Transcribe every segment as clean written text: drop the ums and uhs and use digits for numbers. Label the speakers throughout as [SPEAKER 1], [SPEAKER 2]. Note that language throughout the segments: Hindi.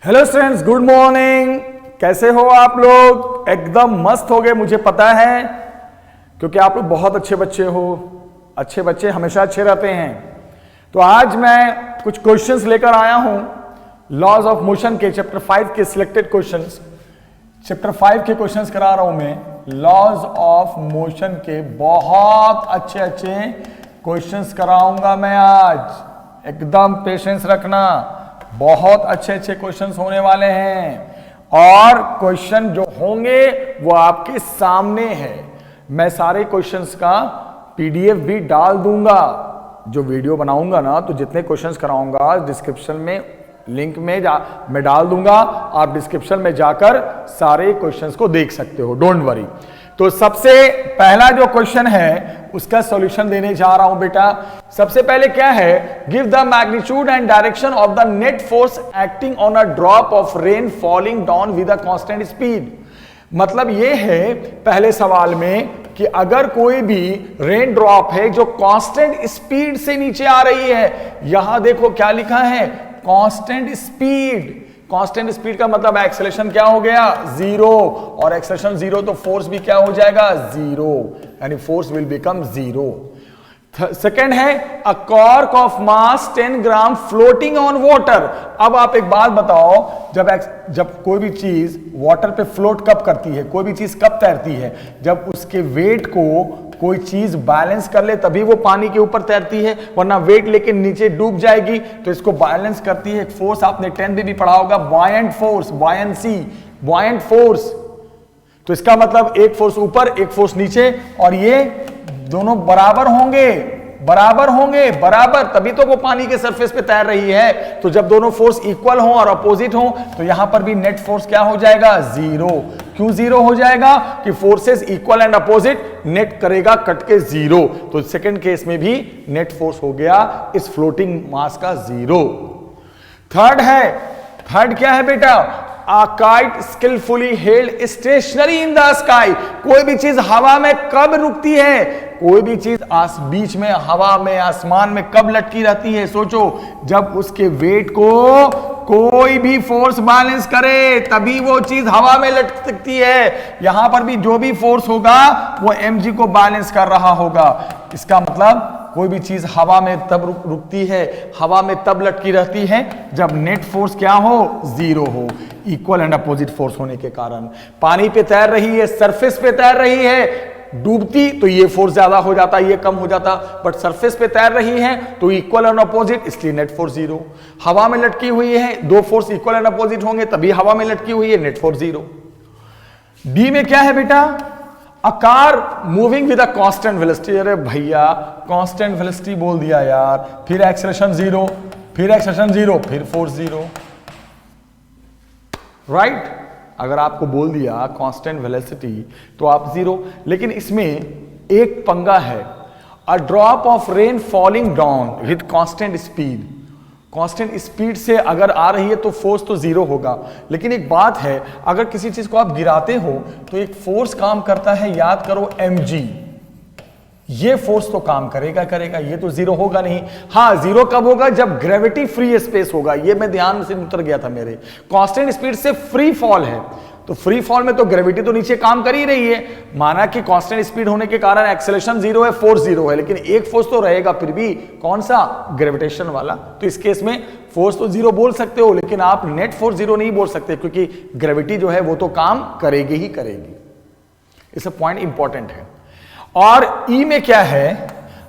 [SPEAKER 1] Hello students, good morning. कैसे हो आप लोग? एकदम मस्त हो गए, मुझे पता है, क्योंकि आप लोग बहुत अच्छे बच्चे हो। अच्छे बच्चे हमेशा अच्छे रहते हैं। तो आज मैं कुछ क्वेश्चंस लेकर आया हूं लॉज ऑफ मोशन के चैप्टर 5 के सिलेक्टेड क्वेश्चंस। चैप्टर 5 के क्वेश्चंस करा रहा हूं मैं। लॉज ऑफ मोशन के बहुत अच्छे अच्छे क्वेश्चंस कराऊंगा मैं आज। एकदम पेशेंस रखना, बहुत अच्छे अच्छे क्वेश्चंस होने वाले हैं और क्वेश्चन जो होंगे वो आपके सामने है। मैं सारे क्वेश्चंस का पीडीएफ भी डाल दूंगा। जो वीडियो बनाऊंगा ना, तो जितने क्वेश्चंस कराऊंगा डिस्क्रिप्शन में लिंक में मैं डाल दूंगा। आप डिस्क्रिप्शन में जाकर सारे क्वेश्चंस को देख सकते हो, डोंट वरी। तो सबसे पहला जो क्वेश्चन है उसका सॉल्यूशन देने जा रहा हूं बेटा। सबसे पहले क्या है, give the magnitude and direction of the net force acting on a drop of rain falling down with a constant speed. मतलब यह है पहले सवाल में कि अगर कोई भी रेन ड्रॉप है जो कांस्टेंट स्पीड से नीचे आ रही है, यहां देखो क्या लिखा है, कांस्टेंट स्पीड। कांस्टेंट स्पीड का मतलब एक्सेलरेशन क्या हो गया, जीरो, और एक्सेलरेशन जीरो तो फोर्स भी क्या हो जाएगा, जीरो, यानी force will become zero. Second है a cork of mass 10 gram floating on water. अब आप एक बात बताओ, जब कोई भी चीज वाटर पे फ्लोट कब करती है, कोई भी चीज कब तैरती है, जब उसके वेट को कोई चीज बैलेंस कर ले तभी वो पानी के ऊपर तैरती है, वरना वेट लेके नीचे डूब जाएगी। तो इसको बैलेंस करती है एक फोर्स, आपने 10th में भी पढ़ा होगा, buoyant force, buoyancy, buoyant force. तो इसका मतलब एक फोर्स ऊपर एक फोर्स नीचे, और ये दोनों बराबर होंगे, बराबर होंगे, बराबर, तभी तो वो पानी के सरफेस पे तैर रही है। तो जब दोनों फोर्स इक्वल हो और अपोजिट हो तो यहां पर भी नेट फोर्स क्या हो जाएगा, जीरो। क्यों जीरो हो जाएगा कि forces equal and opposite, net करेगा कट के जीरो। तो सेकंड केस में भी नेट फोर्स हो गया इस फ्लोटिंग मास का जीरो। थर्ड क्या है बेटा, A kite skillfully held stationary in the sky। कोई भी चीज हवा में कब रुकती है, कोई भी चीज बीच में हवा में आसमान में कब लटकी रहती है, सोचो, जब उसके वेट को कोई भी फोर्स बैलेंस करे तभी वो चीज हवा में लटक सकती है। यहां पर भी जो भी फोर्स होगा वो mg को बैलेंस कर रहा होगा। इसका मतलब कोई भी चीज हवा में तब रुकती है, हवा में तब लटकी रहती है जब नेट फोर्स क्या हो, जीरो हो, इक्वल एंड अपोजिट फोर्स होने के कारण। पानी पे तैर रही है, सरफेस पे तैर रही है, डूबती तो ये फोर्स ज्यादा हो जाता, ये कम हो जाता, बट सरफेस पे तैर रही है तो इक्वल एंड अपोजिट, इसलिए नेट फोर्स जीरो। हवा में लटकी हुई है, दो फोर्स इक्वल एंड अपोजिट होंगे तभी हवा में लटकी हुई है, नेट फोर्स जीरो। डी में क्या है बेटा, A car moving with a constant velocity। अरे भैया constant velocity बोल दिया यार, फिर एक्सेलरेशन जीरो, फिर एक्सेलरेशन जीरो, फिर फोर्स जीरो, राइट। अगर आपको बोल दिया कांस्टेंट वेलोसिटी तो आप जीरो, लेकिन इसमें एक पंगा है, a drop of rain falling down with constant speed. Constant speed से अगर आ रही है तो फोर्स तो जीरो होगा, लेकिन एक बात है, अगर किसी चीज को आप गिराते हो तो एक फोर्स काम करता है, याद करो, mg। ये फोर्स तो काम करेगा, ये तो जीरो होगा नहीं। हाँ, जीरो कब होगा, जब ग्रेविटी फ्री स्पेस होगा। ये मैं ध्यान से उतर गया था मेरे, कांस्टेंट स्पीड से फ्री फॉल है, तो फ्री फॉल में तो ग्रेविटी तो नीचे काम कर ही रही है। माना कि कांस्टेंट स्पीड होने के कारण एक्सेलरेशन जीरो है, फोर्स जीरो है, लेकिन एक फोर्स तो रहेगा फिर भी, कौन सा, ग्रेविटेशन वाला। तो इस केस में फोर्स तो जीरो बोल सकते हो, लेकिन आप नेट फोर्स जीरो नहीं बोल सकते, क्योंकि ग्रेविटी जो है वो तो काम करेगी ही करेगी। इस पॉइंट इंपॉर्टेंट है। और ई में क्या है,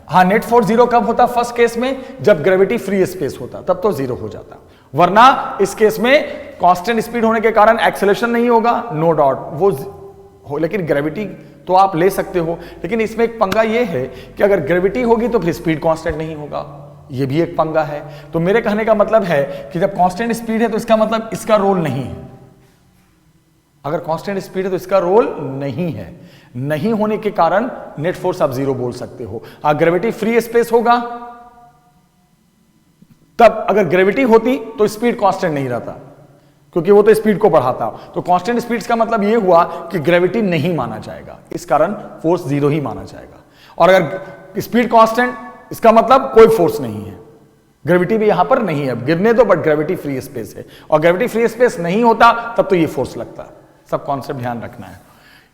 [SPEAKER 1] हाँ, नेट फोर्स जीरो कब होता, फर्स्ट केस में जब ग्रेविटी फ्री स्पेस होता तब तो जीरो हो जाता, वरना इस केस में कांस्टेंट स्पीड होने के कारण एक्सेलरेशन नहीं होगा, नो डाउट वो हो, लेकिन ग्रेविटी तो आप ले सकते हो। लेकिन इसमें एक पंगा ये है कि अगर ग्रेविटी होगी तो फिर स्पीड कांस्टेंट नहीं होगा, ये भी एक पंगा है। तो मेरे कहने का मतलब है कि जब कांस्टेंट स्पीड है तो इसका मतलब इसका रोल नहीं है। अगर कांस्टेंट स्पीड है तो इसका रोल नहीं है, नहीं होने के कारण नेट फोर्स आप जीरो बोल सकते हो। अगर ग्रेविटी फ्री स्पेस होगा तब, अगर ग्रेविटी होती तो स्पीड कांस्टेंट नहीं रहता, क्योंकि वो तो स्पीड को बढ़ाता। तो कांस्टेंट स्पीड का मतलब ये हुआ कि ग्रेविटी नहीं माना जाएगा, इस कारण फोर्स जीरो ही माना जाएगा। और अगर स्पीड कांस्टेंट, इसका मतलब कोई फोर्स नहीं है, ग्रेविटी भी यहां पर नहीं है, गिरने दो, बट ग्रेविटी फ्री स्पेस है, और ग्रेविटी फ्री स्पेस नहीं होता तब तो ये फोर्स लगता। सब कॉन्सेप्ट ध्यान रखना है।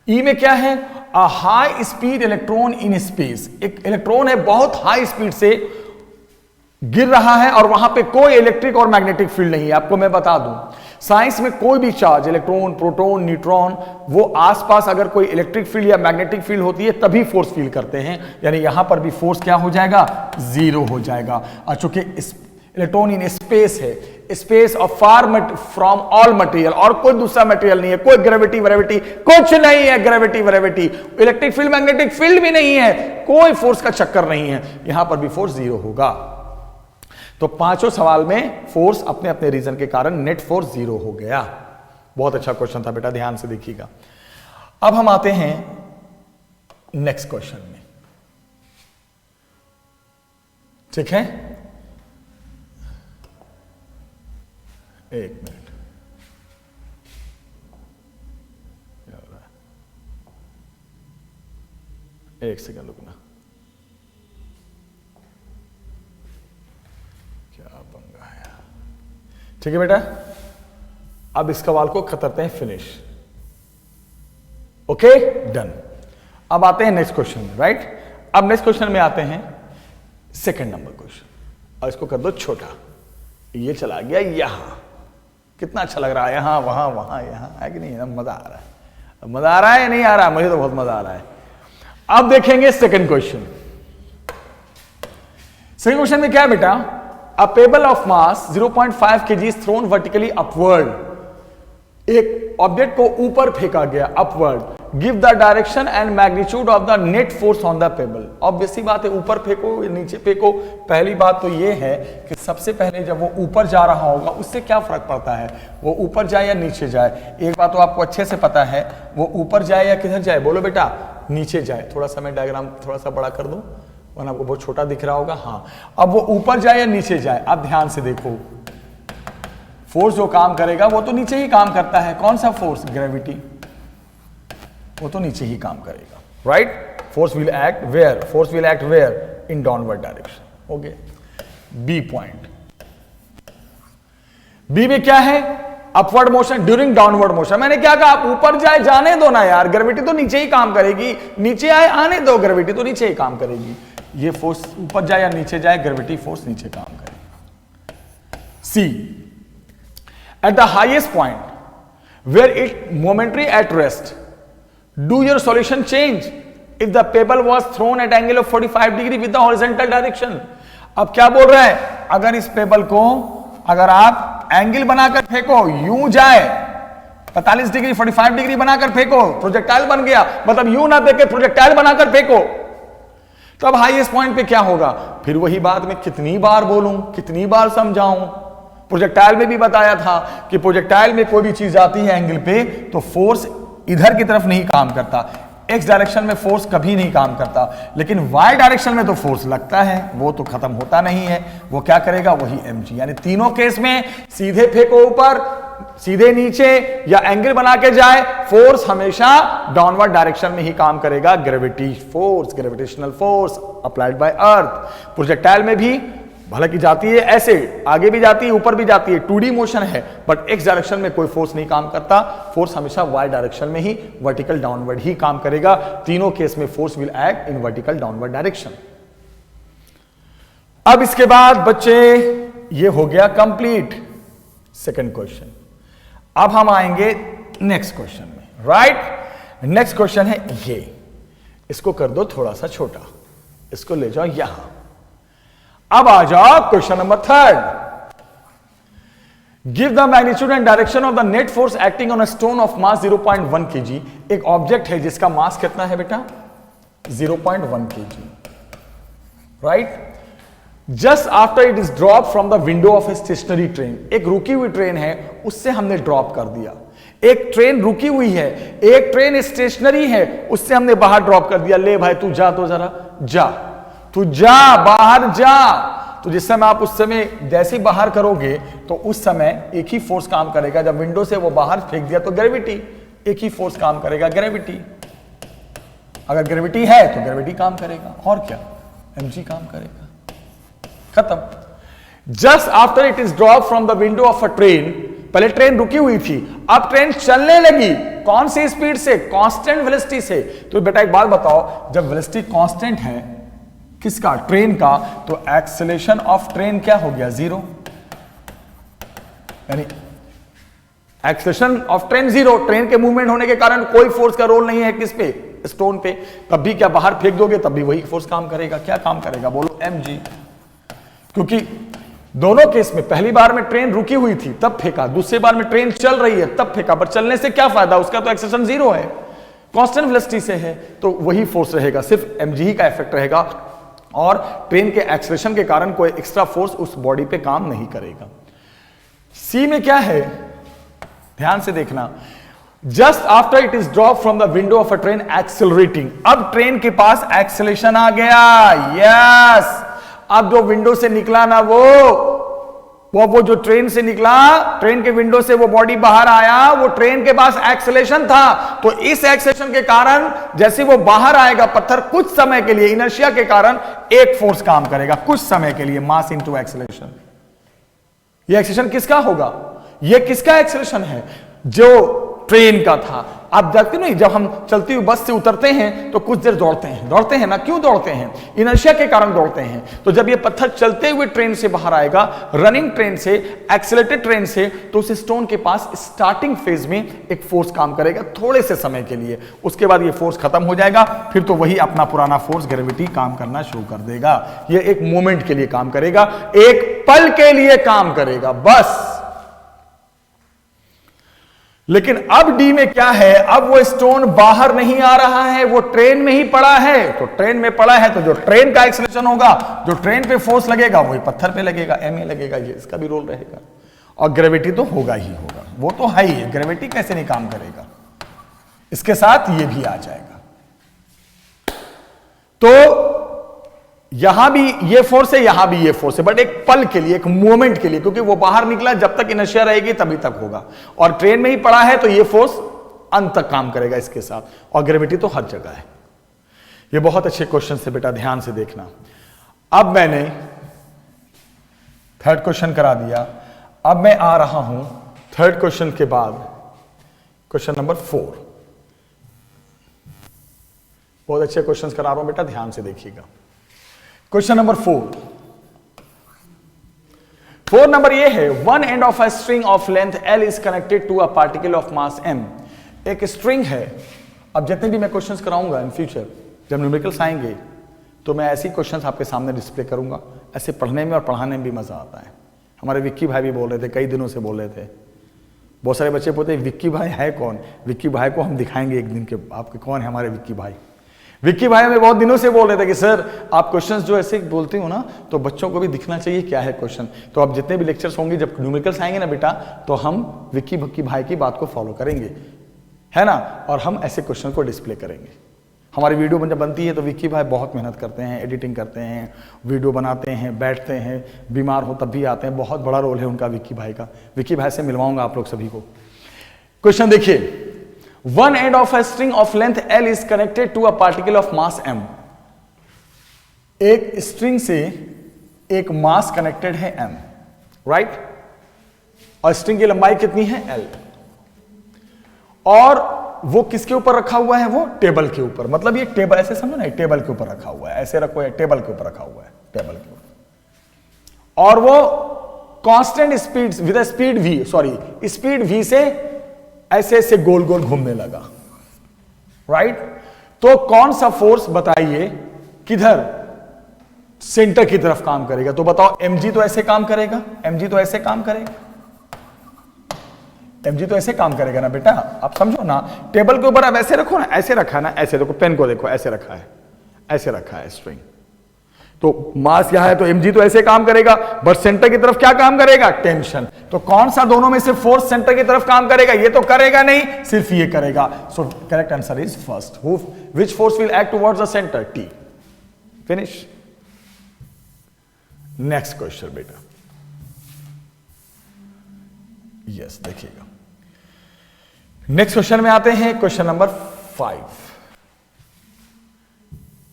[SPEAKER 1] ई में क्या है? A high speed electron in space. एक इलेक्ट्रॉन है बहुत हाई स्पीड से गिर रहा है और वहां पे कोई इलेक्ट्रिक और मैग्नेटिक फील्ड नहीं है। आपको मैं बता दूं, साइंस में कोई भी चार्ज, इलेक्ट्रॉन, प्रोटॉन, न्यूट्रॉन, वो आसपास अगर कोई इलेक्ट्रिक फील्ड या मैग्नेटिक फील्ड होती है तभी फोर्स फील करते हैं, यानी यहां पर भी फोर्स क्या हो जाएगा? जीरो हो जाएगा। और चूंकि इलेक्ट्रॉन इन स्पेस है, space of far from all material, और कोई दूसरा मटेरियल नहीं है, कोई ग्रेविटी वेरेविटी कुछ नहीं है, ग्रेविटी वेरेविटी, इलेक्ट्रिक फील्ड मैग्नेटिक फील्ड भी नहीं है, कोई फोर्स का चक्कर नहीं है, यहां पर भी फोर्स जीरो होगा। तो पांचों सवाल में फोर्स अपने अपने रीजन के कारण नेट फोर्स जीरो हो गया। बहुत अच्छा क्वेश्चन था बेटा, ध्यान से देखिएगा। अब हम आते हैं नेक्स्ट क्वेश्चन में, ठीक है? एक मिनट, क्या हो रहा है? एक सेकंड रुकना। क्या पंगा है? ठीक है बेटा, अब इस सवाल को करते हैं फिनिश। Okay, done. अब आते हैं नेक्स्ट क्वेश्चन में, राइट? अब नेक्स्ट क्वेश्चन में आते हैं सेकंड नंबर क्वेश्चन, और इसको कर दो छोटा। ये चला गया यहां, कितना अच्छा लग रहा है, यहां वहां वहां यहां, है कि नहीं? मजा आ रहा है। मजा आ रहा है या नहीं आ रहा? मुझे तो बहुत मजा आ रहा है। अब देखेंगे सेकंड क्वेश्चन। सेकंड क्वेश्चन में क्या है बेटा? A pebble of mass 0.5 kg is thrown vertically upward. एक ऑब्जेक्ट को ऊपर फेंका गया, upward. Give the direction and magnitude of the net force on the pebble. Obvious सी बात है, ऊपर फेंको या नीचे फेंको। पहली बात तो यह है कि सबसे पहले जब वो ऊपर जा रहा होगा उससे क्या फर्क पड़ता है, वो ऊपर जाए या नीचे जाए। एक बात तो आपको अच्छे से पता है, वो ऊपर जाए या किधर जाए? बोलो बेटा, नीचे जाए। थोड़ा सा मैं डायग्राम थोड़ा सा बड़ा कर दूं, वरना आपको बहुत छोटा दिख रहा होगा। हाँ, अब वो ऊपर जाए या नीचे जाए, अब ध्यान से देखो। फोर्स जो काम करेगा वो तो नीचे ही काम करता है। कौन सा फोर्स? ग्रेविटी। वो तो नीचे ही काम करेगा, right? Force will act where? Force will act where? In downward direction. Okay, B point. B में क्या है? Upward motion during downward motion. मैंने क्या कहा? आप ऊपर जाए जाने दो ना यार, ग्रेविटी तो नीचे ही काम करेगी। नीचे आए आने दो, ग्रेविटी तो नीचे ही काम करेगी। ये फोर्स ऊपर जाए या नीचे जाए, ग्रेविटी फोर्स नीचे काम करेगी। C, at the highest point where it momentary at rest, do your solution change if the pebble was thrown at angle of 45 degree with the horizontal direction. अब क्या बोल रहा है? अगर इस पेबल को अगर आप एंगल बनाकर फेंको, यूं जाए 45 डिग्री 45 डिग्री बनाकर फेंको, प्रोजेक्टाइल बन गया। मतलब यूं ना फेंके, प्रोजेक्टाइल बनाकर फेंको, तब हाईएस्ट पॉइंट पे क्या होगा? फिर वही बात मैं कितनी बार बोलूं, कितनी बार समझाऊं? प्रोजेक्टाइल में भी बताया था कि प्रोजेक्टाइल में कोई भी चीज आती है एंगल पे तो फोर्स इधर की तरफ नहीं काम करता, एक्स डायरेक्शन में फोर्स कभी नहीं काम करता, लेकिन वाई डायरेक्शन में तो फोर्स लगता है, वो तो खत्म होता नहीं है। वो क्या करेगा? वही mg। यानी तीनों केस में सीधे फेंको ऊपर, सीधे नीचे, या एंगल बना के जाए, फोर्स हमेशा डाउनवर्ड डायरेक्शन में ही काम करेगा। Gravity force, gravitational force applied by earth. Projectile में भी हालांकि जाती है ऐसे, आगे भी जाती है ऊपर भी जाती है, 2D मोशन है, बट एक्स डायरेक्शन में कोई फोर्स नहीं काम करता। फोर्स हमेशा वाई डायरेक्शन में ही, वर्टिकल डाउनवर्ड ही काम करेगा। तीनों केस में force will act in vertical downward direction. अब इसके बाद बच्चे ये हो गया कंप्लीट सेकंड क्वेश्चन। अब हम आएंगे नेक्स्ट क्वेश्चन में, राइट? नेक्स्ट क्वेश्चन है ये, इसको कर दो थोड़ा सा छोटा, इसको ले जाओ यहां। अब आ जाओ question number third. Give the magnitude and direction of the net force acting on a stone of mass 0.1 kg। एक ऑब्जेक्ट है जिसका मास कितना है बेटा? 0.1 kg, right? Just after it is drop from the window of a stationary train. एक रुकी हुई ट्रेन है, उससे हमने ड्रॉप कर दिया। एक ट्रेन रुकी हुई है, एक ट्रेन स्टेशनरी है, उससे हमने बाहर ड्रॉप कर दिया। ले भाई तू जा, तो जरा जा, तू जा, बाहर जा। तो जिस समय आप उस समय जैसे ही बाहर करोगे तो उस समय एक ही फोर्स काम करेगा। जब विंडो से वो बाहर फेंक दिया तो ग्रेविटी, एक ही फोर्स काम करेगा, ग्रेविटी। अगर ग्रेविटी है तो ग्रेविटी काम करेगा, और क्या? mg काम करेगा, खत्म। Just after it is drop from the window of a train, पहले ट्रेन रुकी हुई थी, अब ट्रेन चलने लगी, कौन सी स्पीड से? कांस्टेंट वेलोसिटी से। तो बेटा एक बात बताओ, जब वेलोसिटी कांस्टेंट है किसका? ट्रेन का, तो एक्सेलेरेशन ऑफ ट्रेन क्या हो गया? जीरो। यानी acceleration of train zero. Train के मूवमेंट होने के कारण कोई फोर्स का रोल नहीं है किस पे? स्टोन पे। तब भी क्या बाहर फेंक दोगे तब भी वही फोर्स काम करेगा। क्या काम करेगा? बोलो mg। क्योंकि दोनों केस में पहली बार में ट्रेन रुकी हुई थी तब फेंका, दूसरी बार में ट्रेन चल रही है तब फेंका, पर चलने से क्या फायदा? उसका तो एक्सेलेरेशन जीरो है, कांस्टेंट वेलोसिटी से है, तो वही फोर्स रहेगा, सिर्फ mg ही का इफेक्ट रहेगा और ट्रेन के एक्सेलेरेशन के कारण कोई एक्स्ट्रा फोर्स उस बॉडी पे काम नहीं करेगा। सी में क्या है? ध्यान से देखना, just after it is drop from the window of a train accelerating. अब ट्रेन के पास एक्सेलेरेशन आ गया। यस, अब जो विंडो से निकला ना वो जो ट्रेन से निकला, ट्रेन के विंडो से वो बॉडी बाहर आया, वो ट्रेन के पास एक्सेलेरेशन था। तो इस एक्सेलेरेशन के कारण जैसे वो बाहर आएगा पत्थर, कुछ समय के लिए इनर्शिया के कारण एक फोर्स काम करेगा कुछ समय के लिए, मास इनटू एक्सेलेरेशन। ये एक्सेलेरेशन किसका होगा? ये किसका एक्सेलेरेशन है? जो ट्रेन का था। आप देखते नहीं, जब हम चलती हुई बस से उतरते हैं तो कुछ देर दौड़ते हैं ना। क्यों दौड़ते हैं? इनर्शिया के कारण दौड़ते हैं। तो जब ये पत्थर चलते हुए ट्रेन से बाहर आएगा, रनिंग ट्रेन से, एक्सेलरेटेड ट्रेन से, तो उस स्टोन के पास स्टार्टिंग फेज में एक फोर्स काम करेगा थोड़े से समय के लिए, उसके बाद ये फोर्स खत्म हो जाएगा, फिर तो वही अपना पुराना फोर्स ग्रेविटी काम करना शुरू कर देगा। ये एक मोमेंट के लिए काम करेगा, एक पल के लिए काम करेगा बस। लेकिन अब डी में क्या है? अब वो स्टोन बाहर नहीं आ रहा है, वो ट्रेन में ही पड़ा है। तो ट्रेन में पड़ा है तो जो ट्रेन का एक्सेलरेशन होगा, जो ट्रेन पे फोर्स लगेगा वही पत्थर पे लगेगा, ma लगेगा, ये इसका भी रोल रहेगा। और ग्रेविटी तो होगा ही होगा, वो तो है ही। ग्रेविटी कैसे नहीं काम करेगा? इसके साथ ये भी आ जाएगा। तो यहां भी ये फोर्स है, यहां भी ये फोर्स है, बट एक पल के लिए, एक मोमेंट के लिए, क्योंकि वो बाहर निकला, जब तक इनर्शिया रहेगी तभी तक होगा। और ट्रेन में ही पड़ा है तो ये फोर्स अंत तक काम करेगा इसके साथ, और ग्रेविटी तो हर जगह है। ये बहुत अच्छे क्वेश्चन से बेटा, ध्यान से देखना। अब मैंने थर्ड क्वेश्चन करा दिया, अब मैं आ रहा हूं थर्ड क्वेश्चन के बाद क्वेश्चन नंबर 4। बहुत अच्छे क्वेश्चन करा रहा हूं बेटा, ध्यान से देखिएगा। क्वेश्चन नंबर 4 नंबर ये है, one end of a string of length L is connected to a particle of mass m। एक स्ट्रिंग है। अब जितने भी मैं क्वेश्चंस कराऊंगा इन फ्यूचर, जब न्यूमेरिकल्स आएंगे तो मैं ऐसे क्वेश्चंस आपके सामने डिस्प्ले करूंगा। ऐसे पढ़ने में और पढ़ाने में भी मजा आता है। हमारे विक्की भाई भी बोल रहे थे, कई दिनों से बोल रहे थे, बहुत सारे बच्चे पूछते विक्की भाई है कौन? विक्की भाई को हम दिखाएंगे एक दिन के, आपके कौन है हमारे विक्की भाई। विक्की भाई हमें बहुत दिनों से बोल रहे थे कि सर आप क्वेश्चंस जो ऐसे बोलते हो ना, तो बच्चों को भी दिखना चाहिए क्या है क्वेश्चन। तो अब जितने भी लेक्चर्स होंगे, जब न्यूमेरिकल्स आएंगे ना बेटा, तो हम विक्की भाई की बात को फॉलो करेंगे, है ना, और हम ऐसे क्वेश्चन को डिस्प्ले करेंगे। हमारी वीडियो जब बनती है तो विक्की भाई बहुत मेहनत करते हैं, एडिटिंग करते हैं, वीडियो बनाते हैं, बैठते हैं, बीमार हो तब भी आते हैं। बहुत बड़ा रोल है उनका विक्की भाई का। विक्की भाई से मिलवाऊंगा आप लोग सभी को। क्वेश्चन देखिए, one end of a string of length L is connected to a particle of mass m। एक स्ट्रिंग से एक मास कनेक्टेड है m, राइट, और स्ट्रिंग की लंबाई कितनी है L, और वो किसके ऊपर रखा हुआ है? वो टेबल के ऊपर। मतलब ये टेबल, ऐसे समझो ना, टेबल के ऊपर रखा हुआ है, ऐसे रखो, टेबल के ऊपर रखा हुआ है, टेबल के ऊपर, और वो constant speed with speed v, sorry speed v से ऐसे ऐसे गोल गोल घूमने लगा, राइट। तो कौन सा फोर्स बताइए किधर सेंटर की तरफ काम करेगा? तो बताओ, mg तो ऐसे काम करेगा, mg तो ऐसे काम करेगा, mg तो ऐसे काम करेगा ना बेटा। आप समझो ना, टेबल के ऊपर अब ऐसे रखो ना, ऐसे रखा ना, ऐसे देखो, पेन को देखो, ऐसे रखा है, ऐसे रखा है स्ट्रिंग, तो मास यहां है तो mg तो ऐसे काम करेगा, बट सेंटर की तरफ क्या काम करेगा? टेंशन। तो कौन सा दोनों में से फोर्स सेंटर की तरफ काम करेगा? ये तो करेगा नहीं, सिर्फ ये करेगा। So correct answer is first. Which force will act towards the centre? T। Finish. Next question बेटा, यस देखिएगा। नेक्स्ट क्वेश्चन में आते हैं, क्वेश्चन नंबर 5।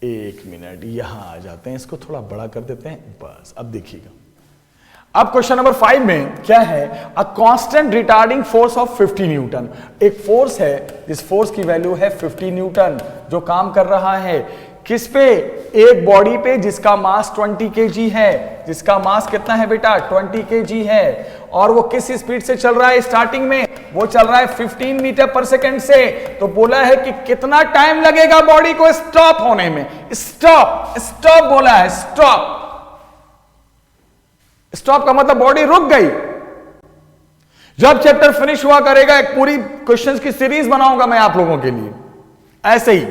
[SPEAKER 1] एक मिनट, यहां आ जाते हैं, इसको थोड़ा बड़ा कर देते हैं, बस। अब देखिएगा, अब क्वेश्चन नंबर 5 में क्या है, a constant retarding force of 50 Newton. एक फोर्स है, इस फोर्स की वैल्यू है 50 न्यूटन, जो काम कर रहा है किस पे, एक बॉडी पे जिसका मास 20 kg है, जिसका मास कितना है बेटा 20 kg है, और वो किस स्पीड से चल रहा है, स्टार्टिंग में वो चल रहा है 15 मीटर पर सेकेंड से। तो बोला है कि कितना टाइम लगेगा बॉडी को स्टॉप होने में, स्टॉप स्टॉप बोला है, स्टॉप। स्टॉप का मतलब बॉडी रुक गई। जब चैप्टर फिनिश हुआ करेगा एक पूरी क्वेश्चंस की सीरीज बनाऊंगा मैं आप लोगों के लिए, ऐसे ही,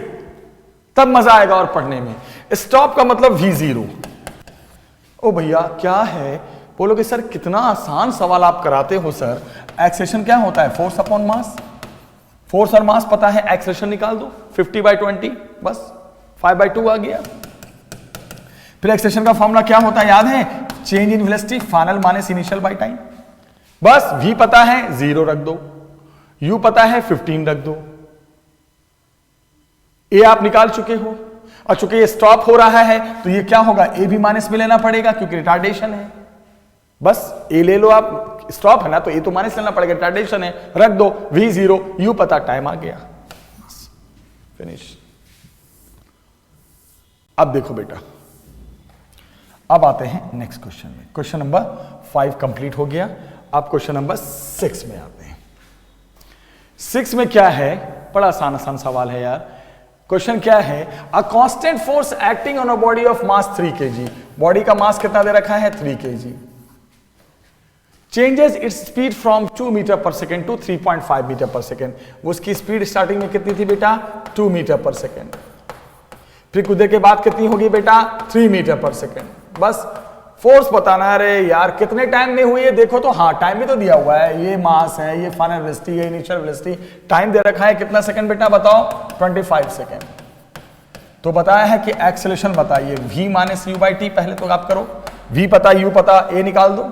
[SPEAKER 1] तब मजा आएगा और पढ़ने में। स्टॉप का मतलब V0। ओ भैया क्या है, बोलोगे सर कितना आसान सवाल आप कराते हो सर। एक्सेलेरेशन क्या होता है, फोर्स अपॉन मास। फोर्स और मास पता है, एक्सेलेरेशन निकाल दो 50/20, बस 5/2 आ गया। फिर एक्सेलेरेशन का फॉर्मूला क्या होता है याद है, change in velocity final minus initial by time. बस V पता है 0 रख दो, U पता है 15 रख दो, ए आप निकाल चुके हो। और चूंकि ये स्टॉप हो रहा है तो ये क्या होगा, ए भी माइनस में लेना पड़ेगा क्योंकि रिटार्डेशन है। बस ए ले लो आप, स्टॉप है ना तो ए तो माइनस लेना पड़ेगा, रिटार्डेशन है, रख दो V0, U पता, टाइम आ गया, फिनिश। अब देखो बेटा, अब आते हैं नेक्स्ट क्वेश्चन में। क्वेश्चन नंबर 5 कंप्लीट हो गया, अब क्वेश्चन नंबर 6 में आते हैं। 6 में क्या है, बड़ा आसान आसान सवाल है यार। क्वेश्चन क्या है, a constant force acting on a body of mass 3 kg। Body का मास कितना दे रखा है 3 kg। Changes its speed from 2 metre per second to 3.5 metre per second. उसकी स्पीड स्टार्टिंग में कितनी थी बेटा 2 मीटर पर सेकेंड, फिर कुछ देर के बाद कितनी होगी बेटा 3 मीटर पर सेकेंड। बस फोर्स बताना है। अरे यार कितने टाइम में हुई है देखो तो, हाँ टाइम भी तो दिया हुआ है, ये मास है, ये फाइनल वेलोसिटी है, इनिशियल वेलोसिटी, टाइम दे रखा है कितना सेकंड बेटा बताओ 25 सेकंड। तो बताया है कि एक्सेलेरेशन बताइए, v minus u by T, पहले तो आप करो, v पता u पता, a निकाल दो,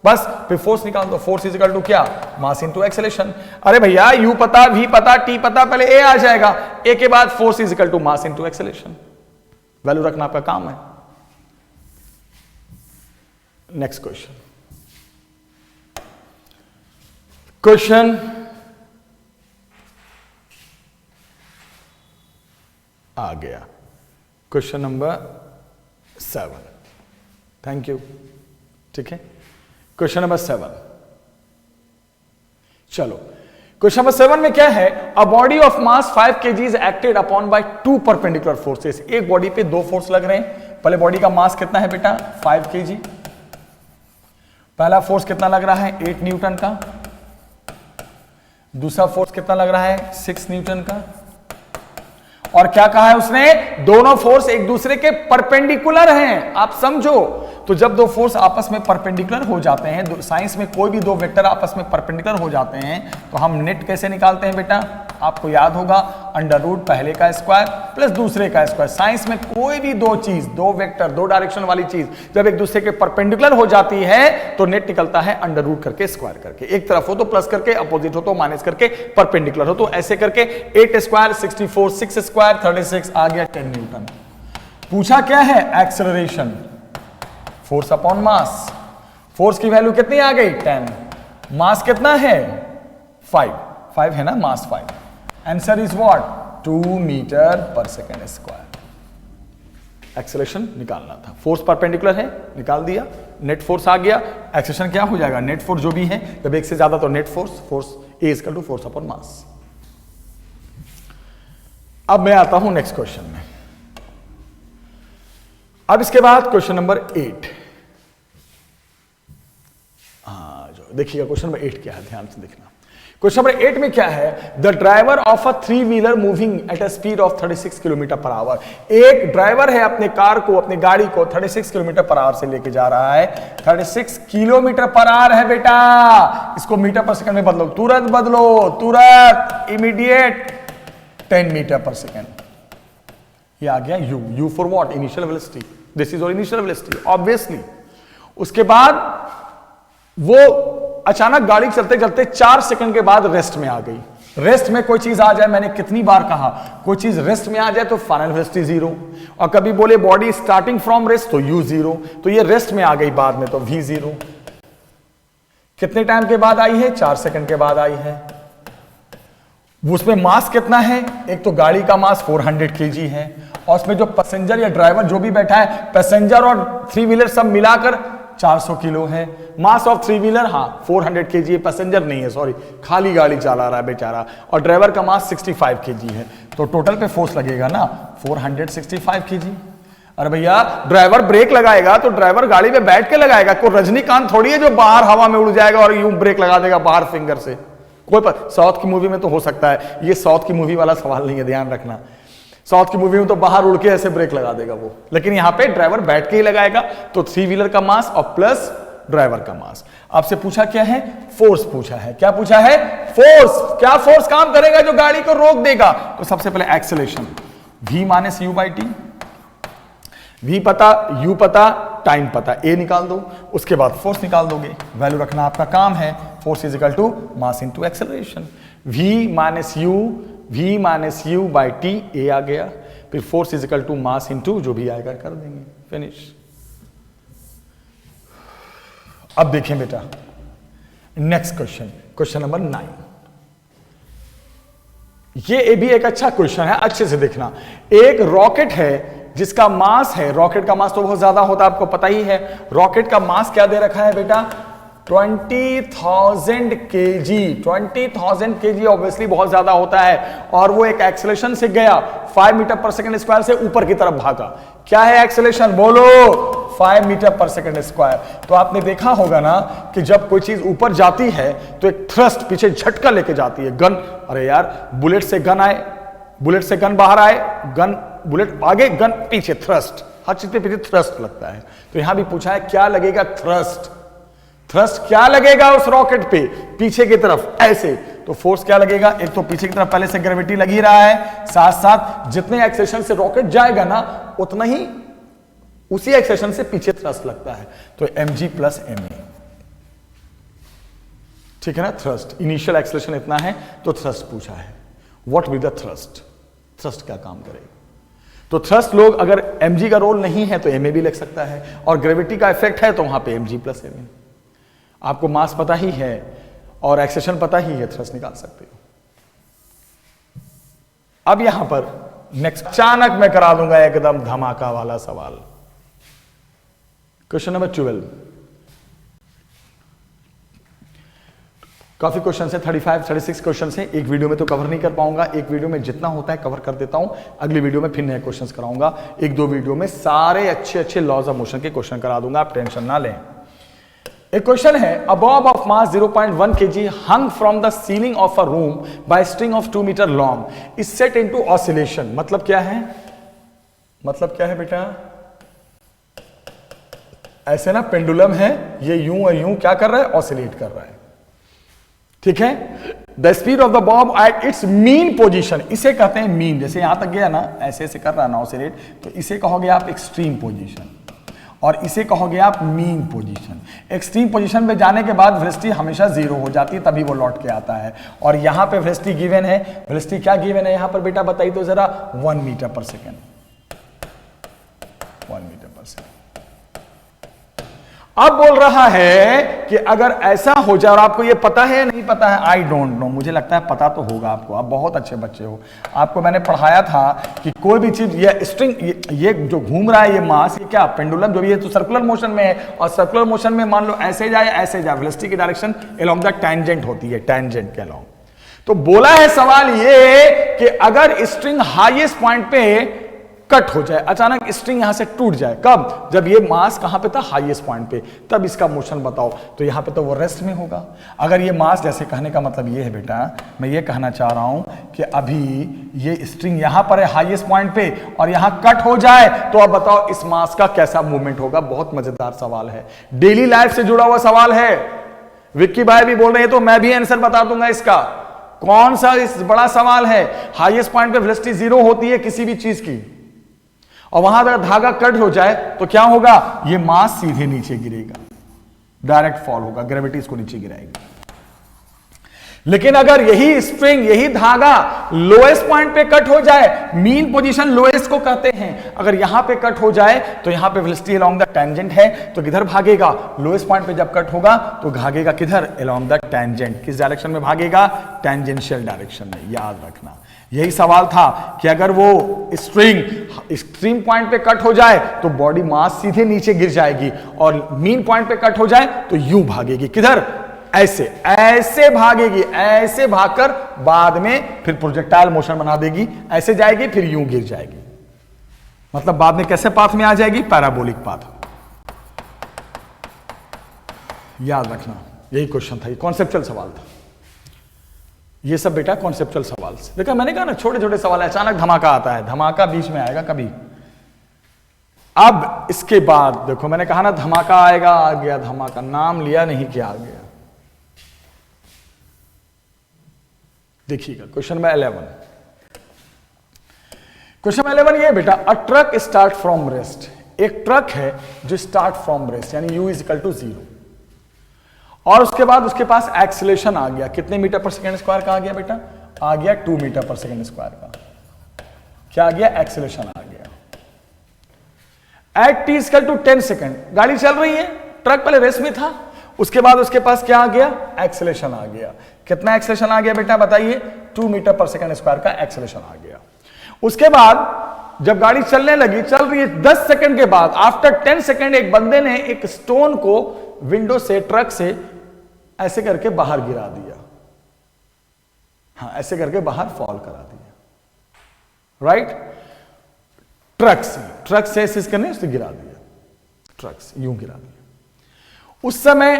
[SPEAKER 1] बस फिर फोर्स निकाल दो। फोर्स इज इक्वल टू क्या, मास इनटू एक्सेलेरेशन। अरे भैया u पता, v पता, t पता, पहले a आ जाएगा, a के बाद force is equal to mass into acceleration. Value रखना आपका काम है। नेक्स्ट क्वेश्चन, क्वेश्चन आ गया, क्वेश्चन नंबर 7। थैंक यू, ठीक है। क्वेश्चन नंबर 7, चलो क्वेश्चन नंबर 7 में क्या है, अ body of mass 5 kg is acted upon bye 2 perpendicular forces. एक बॉडी पे 2 फोर्स लग रहे हैं। पहले बॉडी का मास कितना है बेटा 5 kg, पहला फोर्स कितना लग रहा है 8 न्यूटन का, दूसरा फोर्स कितना लग रहा है 6 न्यूटन का। और क्या कहा है उसने, दोनों फोर्स एक दूसरे के परपेंडिकुलर हैं। आप समझो, तो जब दो फोर्स आपस में परपेंडिकुलर हो जाते हैं, साइंस में कोई भी दो वेक्टर आपस में परपेंडिकुलर हो जाते हैं, तो हम नेट कैसे निकालते हैं बेटा, आपको याद होगा अंडर रूट पहले का स्क्वायर प्लस दूसरे का स्क्वायर। साइंस में कोई भी दो चीज, दो वेक्टर, दो डायरेक्शन वाली चीज जब एक दूसरे के परपेंडिकुलर हो जाती है तो नेट निकलता है अंडर रूट करके, स्क्वायर करके। एक तरफ हो तो प्लस करके, अपोजिट हो तो माइनस करके, परपेंडिकुलर हो तो ऐसे करके। 8 स्क्वायर 64, 6 स्क्वायर 36 आ गया 10 न्यूटन। पूछा क्या है, एक्सेलरेशन, फोर्स अपॉन मास। फोर्स की वैल्यू कितनी आ गई 10, मास कितना है 5 है ना, मास 5। Answer is what 2 metre per second square. Acceleration निकालना था, फोर्स परपेंडिकुलर है, निकाल दिया, नेट फोर्स आ गया। एक्सेलरेशन क्या हो जाएगा, नेट फोर्स जो भी है, जब एक से ज्यादा तो net force, force A is equal to force upon mass. अब मैं आता हूं नेक्स्ट क्वेश्चन में। अब इसके बाद क्वेश्चन नंबर 8। जो देखिएगा क्वेश्चन नंबर 8 क्या है, ध्यान से देखना। क्वेश्चन नंबर 8 में क्या है, the driver of a 3 wheeler moving at a speed of 36 kilometre per hour. एक ड्राइवर है अपने कार को, अपनी गाड़ी को 36 किलोमीटर पर आवर से लेके जा रहा है। 36 किलोमीटर पर आवर है बेटा, इसको मीटर पर सेकंड में बदलो, तुरंत बदलो, तुरंत, इमीडिएट। 10 मीटर पर सेकेंड, ये आ गया u for what, initial velocity. This is your initial velocity obviously. उसके बाद वो अचानक गाड़ी चलते चलते 4 सेकंड के बाद रेस्ट में आ गई। रेस्ट में कोई चीज आ जाए, मैंने कितनी बार कहा, कोई चीज रेस्ट में आ जाए तो फाइनल वेलोसिटी 0, और कभी बोले बॉडी स्टार्टिंग फ्रॉम रेस्ट तो u 0, तो ये रेस्ट में आ गई बाद में तो v 0। कितने टाइम के बाद आई है? 4 सेकंड के बाद आई है। उसमें मास कितना है? एक तो गाड़ी का मास 400 kg है और उसमें जो पैसेंजर या ड्राइवर जो भी बैठा है, पैसेंजर और 3 व्हीलर सब मिलाकर 400 किलो है। मास ऑफ 3 व्हीलर 400 kg है, पैसेंजर नहीं है, सॉरी, खाली गाड़ी चला रहा है बेचारा, और ड्राइवर का मास 65 kg है। तो टोटल पे फोर्स लगेगा ना 465 kg। अरे भैया, ड्राइवर ब्रेक लगाएगा तो ड्राइवर गाड़ी में बैठ के लगाएगा, कोई रजनीकांत थोड़ी है जो बाहर हवा में उड़ जाएगा और यूं ब्रेक लगा देगा बाहर फिंगर से। कोई साउथ की मूवी में तो हो सकता है, ये साउथ की मूवी वाला सवाल नहीं है, ध्यान रखना। साउथ की मूवी में तो बाहर उड़ के ऐसे ब्रेक लगा देगा वो, लेकिन यहां पे ड्राइवर बैठ के ही लगाएगा। तो 3 व्हीलर का मास और प्लस ड्राइवर का मास। आपसे पूछा क्या है? फोर्स पूछा है। क्या पूछा है? फोर्स। क्या फोर्स काम करेगा जो गाड़ी को रोक देगा? तो सबसे पहले acceleration, v minus u by T. v पता, u पता, टाइम पता, a निकाल दो, उसके बाद फोर्स निकाल दोगे। वैल्यू रखना आपका काम है। Force is equal to mass into acceleration. v minus u by t, a आ गया। फिर force is equal to mass into जो भी आएगा कर देंगे, फिनिश। अब देखें बेटा नेक्स्ट क्वेश्चन, क्वेश्चन नंबर 9। ये भी एक अच्छा क्वेश्चन है, अच्छे से देखना। एक रॉकेट है जिसका मास है, रॉकेट का मास तो बहुत ज्यादा होता है, आपको पता ही है। रॉकेट का मास क्या दे रखा है बेटा? 20,000 kg। 20,000 kg ऑब्वियसली बहुत ज्यादा होता है, और वो एक एक्सेलरेशन से गया 5 मीटर पर सेकंड स्क्वायर से ऊपर की तरफ भागा। क्या है एक्सेलरेशन? बोलो। 5 मीटर पर सेकंड स्क्वायर। तो आपने देखा होगा ना कि जब कोई चीज ऊपर जाती है तो एक थ्रस्ट पीछे झटका लेके जाती है। गन, अरे यार, बुलेट से गन आए, बुलेट से गन बाहर आए, गन, बुलेट आगे, गन पीछे, थ्रस्ट, हर चीज के पीछे थ्रस्ट लगता है। तो यहां भी पूछा है क्या लगेगा? थ्रस्ट। थ्रस्ट क्या लगेगा उस रॉकेट पे? पीछे की तरफ ऐसे। तो फोर्स क्या लगेगा? एक तो पीछे की तरफ पहले से ग्रेविटी लगी रहा है, साथ साथ जितने एक्सेलेरेशन से रॉकेट जाएगा ना उतना ही उसी एक्सेलेरेशन से पीछे थ्रस्ट लगता है। तो mg प्लस ma, ठीक है ना। थ्रस्ट, इनिशियल एक्सेलेरेशन इतना है तो थ्रस्ट पूछा है। What will the thrust? Thrust क्या काम करेगा? तो थ्रस्ट लोग अगर mg का रोल नहीं है तो ma भी लग सकता है, और ग्रेविटी का इफेक्ट है तो वहां पे mg प्लस ma। आपको मास पता ही है और एक्सेलेरेशन पता ही है, थ्रस्ट निकाल सकते हो। अब यहां पर नेक्स्ट अचानक मैं करा दूंगा एकदम धमाका वाला सवाल, क्वेश्चन नंबर 12। काफी क्वेश्चन है, 35-36 क्वेश्चन है। एक वीडियो में तो कवर नहीं कर पाऊंगा, एक वीडियो में जितना होता है कवर कर देता हूं। अगली वीडियो में फिर नए क्वेश्चंस कराऊंगा। 1-2 वीडियो में सारे अच्छे लॉज ऑफ मोशन के क्वेश्चन करा दूंगा, आप टेंशन ना लें। एक क्वेश्चन है, a bob of mass 0.1 kg hung from the ceiling of a room by string of 2 meter long is set into oscillation. मतलब क्या है? मतलब क्या है बेटा? ऐसे ना पेंडुलम है, ये यूं और यूं क्या कर रहा है? ऑसिलेट कर रहा है, ठीक है। The speed of the Bob at its mean position, इसे कहते हैं मीन। जैसे यहां तक गया ना, ऐसे ऐसे कर रहा है ना ऑसिलेट, तो इसे कहोगे आप एक्सट्रीम पोजीशन, और इसे कहोगे आप मीन पोजीशन। एक्सट्रीम पोजीशन में जाने के बाद वेलोसिटी हमेशा 0 हो जाती है, तभी वो लौट के आता है। और यहां पे वेलोसिटी गिवन है, वेलोसिटी क्या गिवन है यहां पर बेटा? बताइए तो जरा। 1 metre per second, 1 metre per second. अब बोल रहा है कि अगर ऐसा हो जाए, और आपको ये पता है नहीं पता है, आई डोंट नो, मुझे लगता है पता तो होगा आपको, आप बहुत अच्छे बच्चे हो। आपको मैंने पढ़ाया था कि कोई भी चीज, ये स्ट्रिंग, ये जो घूम रहा है, ये मास, ये क्या पेंडुलम जो भी है, तो सर्कुलर मोशन में है, और सर्कुलर मोशन में मान लो ऐसे जाए ऐसे जाए, वेलोसिटी की डायरेक्शन अलोंग द टैंजेंट होती है, टैंजेंट के अलोंग। तो बोला है सवाल ये कि अगर स्ट्रिंग हाईएस्ट पॉइंट पे कट हो जाए, अचानक स्ट्रिंग यहां से टूट जाए, कब? जब ये मास कहां पे था? हाईएस्ट पॉइंट पे, तब इसका मोशन बताओ। तो यहां पे तो वो रेस्ट में होगा। अगर ये मास, जैसे कहने का मतलब ये है बेटा, मैं ये कहना चाह रहा हूं कि अभी ये स्ट्रिंग यहां पर है हाईएस्ट पॉइंट पे, और यहां कट हो जाए, तो अब बताओ इस मास का कैसा मूवमेंट होगा? बहुत मजेदार सवाल है, डेली लाइफ से जुड़ा हुआ सवाल है। विक्की भाई भी बोल रहे हैं तो मैं भी आंसर बता दूंगा इसका। कौन सा इस बड़ा सवाल है? हाईएस्ट पॉइंट पे वेलोसिटी 0 होती है किसी भी चीज की, और वहां अगर धागा कट हो जाए तो क्या होगा? ये मास सीधे नीचे गिरेगा, डायरेक्ट फॉल होगा, ग्रेविटी इसको नीचे गिराएगी। लेकिन अगर यही स्ट्रिंग, यही धागा लोएस्ट पॉइंट पे कट हो जाए, मीन पोजीशन लोएस्ट को कहते हैं, अगर यहां पे कट हो जाए तो यहां पे वेलोसिटी अलोंग द टेंजेंट है, तो किधर भागेगा? लोएस्ट पॉइंट पे जब कट होगा तो भागेगा किधर? Along the tangent. किस डायरेक्शन में भागेगा? टेंजेंशियल डायरेक्शन में। याद रखना, यही सवाल था कि अगर वो स्ट्रिंग एक्सट्रीम पॉइंट पे कट हो जाए तो बॉडी मास सीधे नीचे गिर जाएगी, और मीन पॉइंट पे कट हो जाए तो यूं भागेगी। किधर? ऐसे, ऐसे भागेगी, ऐसे भागकर बाद में फिर प्रोजेक्टाइल मोशन बना देगी, ऐसे जाएगी फिर यूं गिर जाएगी। मतलब बाद में कैसे पाथ में आ जाएगी? Parabolic path. याद रखना, यही क्वेश्चन था, ये कॉन्सेप्चुअल सवाल था। ये सब बेटा कॉन्सेप्चुअल सवाल से। देखा, मैंने कहा ना छोटे छोटे सवाल, अचानक धमाका आता है, धमाका बीच में आएगा कभी। अब इसके बाद देखो, मैंने कहा ना धमाका आएगा, आ गया धमाका, नाम लिया नहीं कि आ गया। देखिएगा क्वेश्चन नंबर 11। क्वेश्चन नंबर 11 ये बेटा, अ ट्रक स्टार्ट फ्रॉम रेस्ट। एक ट्रक है जो स्टार्ट फ्रॉम रेस्ट, यानी u इज इक्वल टू 0, और उसके बाद उसके पास एक्सीलरेशन आ गया। कितने मीटर पर सेकेंड स्क्वायर का आ गया बेटा? आ गया 2 मीटर पर सेकेंड स्क्वायर का। क्या आ गया? एक्सीलरेशन आ गया। At t equal to 10 second, गाड़ी चल रही है, ट्रक पहले रेस्ट में था, उसके बाद उसके पास क्या आ गया? एक्सीलरेशन आ गया। कितना एक्सीलरेशन आ गया बेटा बताइए? 2 मीटर पर सेकेंड स्क्वायर का एक्सीलरेशन आ गया। उसके बाद जब गाड़ी चलने लगी, चल रही है, 10 सेकंड के बाद, आफ्टर 10 सेकंड, एक बंदे ने एक स्टोन को विंडो से, ट्रक से ऐसे करके बाहर गिरा दिया। हाँ, ऐसे करके बाहर फॉल करा दिया। राइट? ट्रक से ऐसे करने उसने गिरा दिया, ट्रक से यूं गिरा दिया। उस समय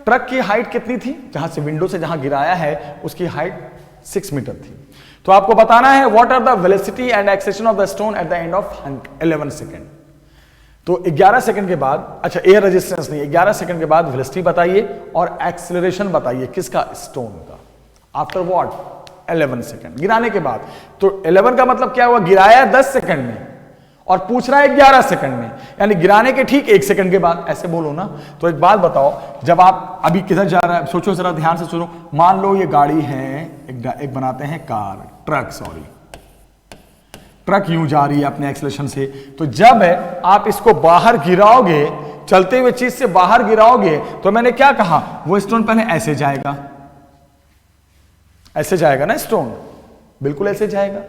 [SPEAKER 1] ट्रक की हाइट कितनी थी? जहां से विंडो से जहां गिराया है उसकी हाइट 6 मीटर थी। तो आपको बताना है what are the velocity and acceleration of the stone at the end of 11 second. तो 11 सेकंड के बाद, अच्छा एयर रेजिस्टेंस नहीं, 11 सेकंड के बाद वेलोसिटी बताइए और एक्सेलरेशन बताइए किसका? स्टोन का। After what? 11 सेकंड, गिराने के बाद। तो 11 का मतलब क्या हुआ? गिराया 10 सेकंड में और पूछ रहा है 11 सेकंड में, यानी गिराने के ठीक 1 सेकंड के बाद। ऐसे बोलो ना। तो एक बात बताओ, जब आप अभी किधर जा रहा है, सोचो जरा ध्यान से सुनो। मान लो ये गाड़ी है, एक बनाते हैं कार, ट्रक, सॉरी, ट्रक यूं जा रही है अपने एक्सेलरेशन से। तो जब आप इसको बाहर गिराओगे, चलते हुए चीज से बाहर गिराओगे, तो मैंने क्या कहा? वो स्टोन पहले ऐसे जाएगा, ऐसे जाएगा ना स्टोन, बिल्कुल ऐसे जाएगा।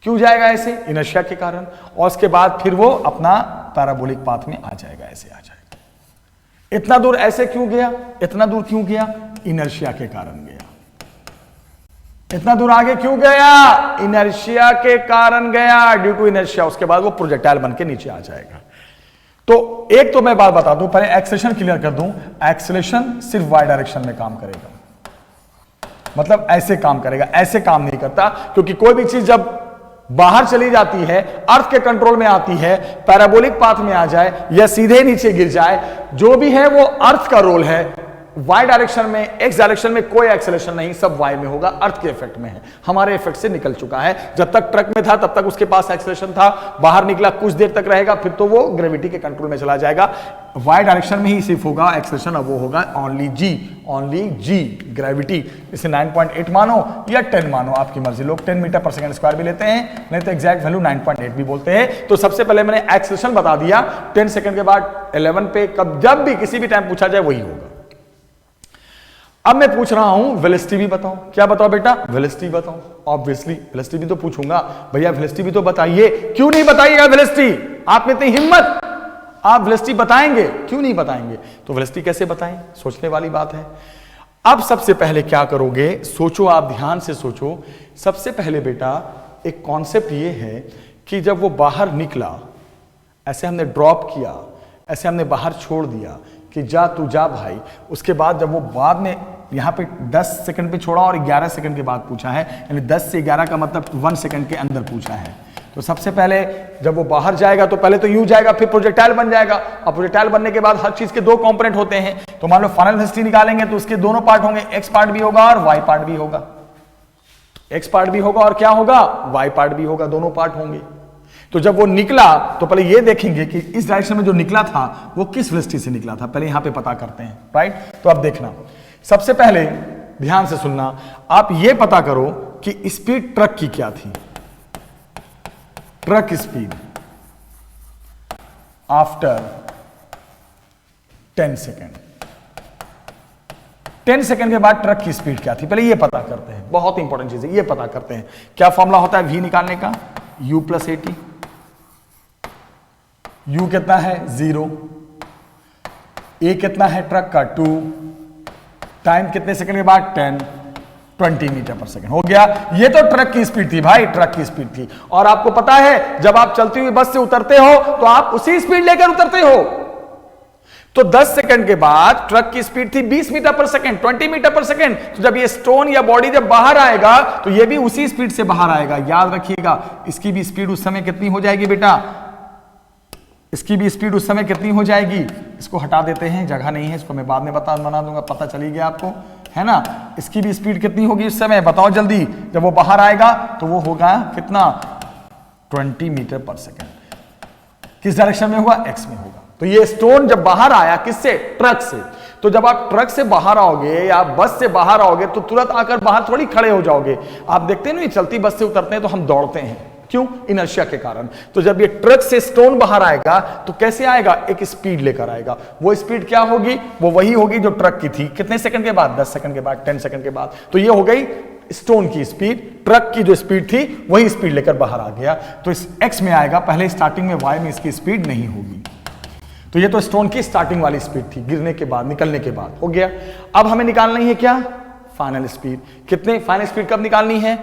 [SPEAKER 1] क्यों जाएगा ऐसे? इनर्शिया के कारण। और उसके बाद फिर वो अपना पैराबोलिक पाथ में आ जाएगा, ऐसे आ जाएगा। इतना दूर ऐसे क्यों गया? इतना दूर क्यों गया? इनर्शिया के कारण गया। इतना दूर आगे क्यों गया? इनर्शिया के कारण गया, ड्यू टू इनर्शिया। उसके बाद वो प्रोजेक्टाइल बन के नीचे आ जाएगा। तो एक तो मैं बात बता दूं, पहले एक्सेलरेशन क्लियर कर दूं। एक्सेलरेशन सिर्फ वाई डायरेक्शन में काम करेगा, मतलब ऐसे काम करेगा, ऐसे काम नहीं करता। क्योंकि कोई भी चीज जब बाहर चली जाती है, अर्थ के कंट्रोल में आती है, पैराबोलिक पाथ में आ जाए या सीधे नीचे गिर जाए, जो भी है वो अर्थ का रोल है। वाई डायरेक्शन में, एक्स डायरेक्शन में कोई एक्सेलरेशन नहीं, सब वाई में होगा, अर्थ के इफेक्ट में है। हमारे इफेक्ट से निकल चुका है। जब तक ट्रक में था तब तक उसके पास एक्सेलरेशन था, बाहर निकला कुछ देर तक रहेगा, फिर तो वो ग्रेविटी के कंट्रोल में चला जाएगा। वाई डायरेक्शन में ही सिर्फ होगा एक्सेलरेशन, अब वो होगा ओनली जी, ग्रेविटी। इसे 9.8 मानो या 10 मानो, आपकी मर्जी। लोग 10 मीटर पर सेकंड स्क्वायर भी लेते हैं, नहीं तो एग्जैक्ट वैल्यू 9.8 भी बोलते हैं। तो सबसे पहले मैंने एक्सेलरेशन बता दिया, 10 सेकंड के बाद 11 पे, कब जब भी किसी भी टाइम पूछा जाए वही होगा। अब मैं पूछ रहा हूं वेलोसिटी भी बताओ। क्या बताओ बेटा? वेलोसिटी बताओ। ऑब्वियसली वेलोसिटी भी तो पूछूंगा, भैया वेलोसिटी भी तो बताइए। क्यों नहीं बताइएगा वेलोसिटी? आप में इतनी हिम्मत, आप वेलोसिटी बताएंगे, क्यों नहीं बताएंगे? तो वेलोसिटी कैसे बताएं? सोचने वाली बात है। अब सबसे पहले क्या करोगे? सोचो, आप ध्यान से सोचो। सबसे पहले बेटा एक कॉन्सेप्ट ये है कि जब वो बाहर निकला, ऐसे हमने ड्रॉप किया, ऐसे हमने बाहर छोड़ दिया कि जा तू जा भाई। उसके बाद जब वो बाद में यहां पे 10 सेकंड पे छोड़ा और 11 सेकंड के बाद पूछा है, यानी 10 से 11 का मतलब 1 सेकंड के अंदर पूछा है। तो सबसे पहले जब वो बाहर जाएगा तो पहले तो यूं जाएगा, फिर प्रोजेक्टाइल बन जाएगा। और प्रोजेक्टाइल बनने के बाद हर चीज के 2 कंपोनेंट होते हैं। तो मान लो फाइनल वेलोसिटी निकालेंगे तो उसके दोनों पार्ट होंगे, एक्स पार्ट भी होगा और वाई पार्ट भी होगा। एक्स पार्ट भी होगा और क्या होगा? वाई पार्ट भी होगा, दोनों पार्ट होंगे। तो जब वो निकला तो पहले ये देखेंगे कि इस डायरेक्शन में जो निकला था वो किस वेलोसिटी से निकला था, पहले यहां पे पता करते हैं। राइट? तो अब देखना, सबसे पहले ध्यान से सुनना, आप ये पता करो कि स्पीड ट्रक की क्या थी। Truck speed after 10 second, 10 second के बाद ट्रक की स्पीड क्या थी, पहले ये पता करते हैं, बहुत इंपॉर्टेंट चीज है, ये पता करते हैं। क्या फॉर्मूला होता है वी निकालने का, u प्लस 80, u कितना है 0, a कितना है ट्रक का 2, टाइम कितने सेकंड के बाद 10, 20 मीटर पर सेकंड हो गया। ये तो ट्रक की स्पीड थी भाई, ट्रक की स्पीड थी। और आपको पता है जब आप चलती हुई बस से उतरते हो तो आप उसी स्पीड लेकर उतरते हो। तो 10 सेकंड के बाद ट्रक की स्पीड थी 20 metre per second, 20 metre per second. तो जब ये स्टोन या बॉडी जब बाहर आएगा तो ये भी उसी स्पीड से बाहर आएगा। याद रखिएगा, इसकी भी स्पीड उस समय कितनी हो जाएगी बेटा, इसकी भी स्पीड उस समय कितनी हो जाएगी। इसको हटा देते हैं, जगह नहीं है, इसको मैं बाद में बना दूंगा, पता चली गया आपको, है ना। इसकी भी स्पीड कितनी होगी उस समय, बताओ जल्दी। जब वो बाहर आएगा तो वो होगा कितना, 20 मीटर पर सेकंड। किस डायरेक्शन में होगा, एक्स में होगा। तो ये स्टोन जब बाहर आया किससे, ट्रक से। तो जब आप ट्रक से बाहर आओगे या बस से बाहर आओगे तो तुरंत आकर बाहर थोड़ी खड़े हो जाओगे। आप देखते हैं ना, चलती बस से उतरते हैं तो हम दौड़ते हैं, क्यों, इनर्शिया के कारण। तो जब ये ट्रक से स्टोन बाहर आएगा तो कैसे आएगा, एक स्पीड लेकर आएगा। वो स्पीड क्या होगी, वो वही होगी जो ट्रक की थी। कितने सेकंड के बाद, 10 सेकंड के बाद, 10 सेकंड के बाद। तो ये हो गई स्टोन की स्पीड, ट्रक की जो स्पीड थी वही स्पीड लेकर बाहर आ गया। तो इस एक्स में आएगा, पहले स्टार्टिंग में वाई में इसकी स्पीड नहीं होगी। तो ये तो स्टोन की स्टार्टिंग वाली स्पीड थी, गिरने के बाद, निकलने के बाद हो गया। अब हमें निकालनी है क्या, फाइनल स्पीड। कितने, फाइनल स्पीड कब निकालनी है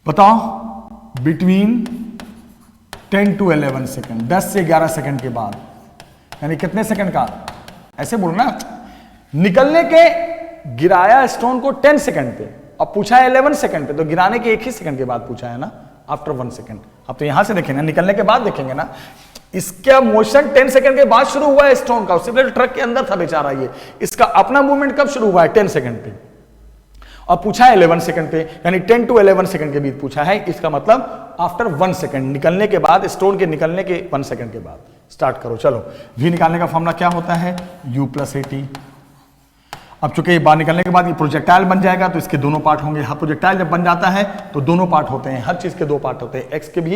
[SPEAKER 1] बताओ, बिटवीन 10 to 11 सेकंड, 10 से 11 सेकंड के बाद, यानी कितने सेकंड का, ऐसे बोलना, निकलने के गिराया स्टोन को 10 सेकंड पे और पूछा है 11 सेकंड पे, तो गिराने के 1 ही सेकंड के बाद पूछा है ना, आफ्टर 1 सेकंड। अब तो यहां से देखेंगे, निकलने के बाद देखेंगे ना। इसका मोशन 10 सेकंड के बाद शुरू हुआ है स्टोन का, उससे पहले ट्रक के अंदर था बेचारा ये। इसका अपना मूवमेंट कब शुरू हुआ है, 10 सेकंड पे, और पूछा है 11 सेकंड पे, यानी 10 to 11 सेकंड के बीच पूछा है। इसका मतलब आफ्टर 1 सेकंड, निकलने के बाद, स्टोन के निकलने के 1 सेकंड के बाद। स्टार्ट करो, चलो। वी निकालने का फॉर्मूला क्या होता है, u प्लस 80। अब चूंकि ये बाहर निकलने के बाद ये प्रोजेक्टाइल बन जाएगा तो इसके दोनों पार्ट होंगे। हाँ, प्रोजेक्टाइल जब बन जाता है तो दोनों पार्ट होते हैं, हर चीज के 2 पार्ट होते हैं, एक्स के भी,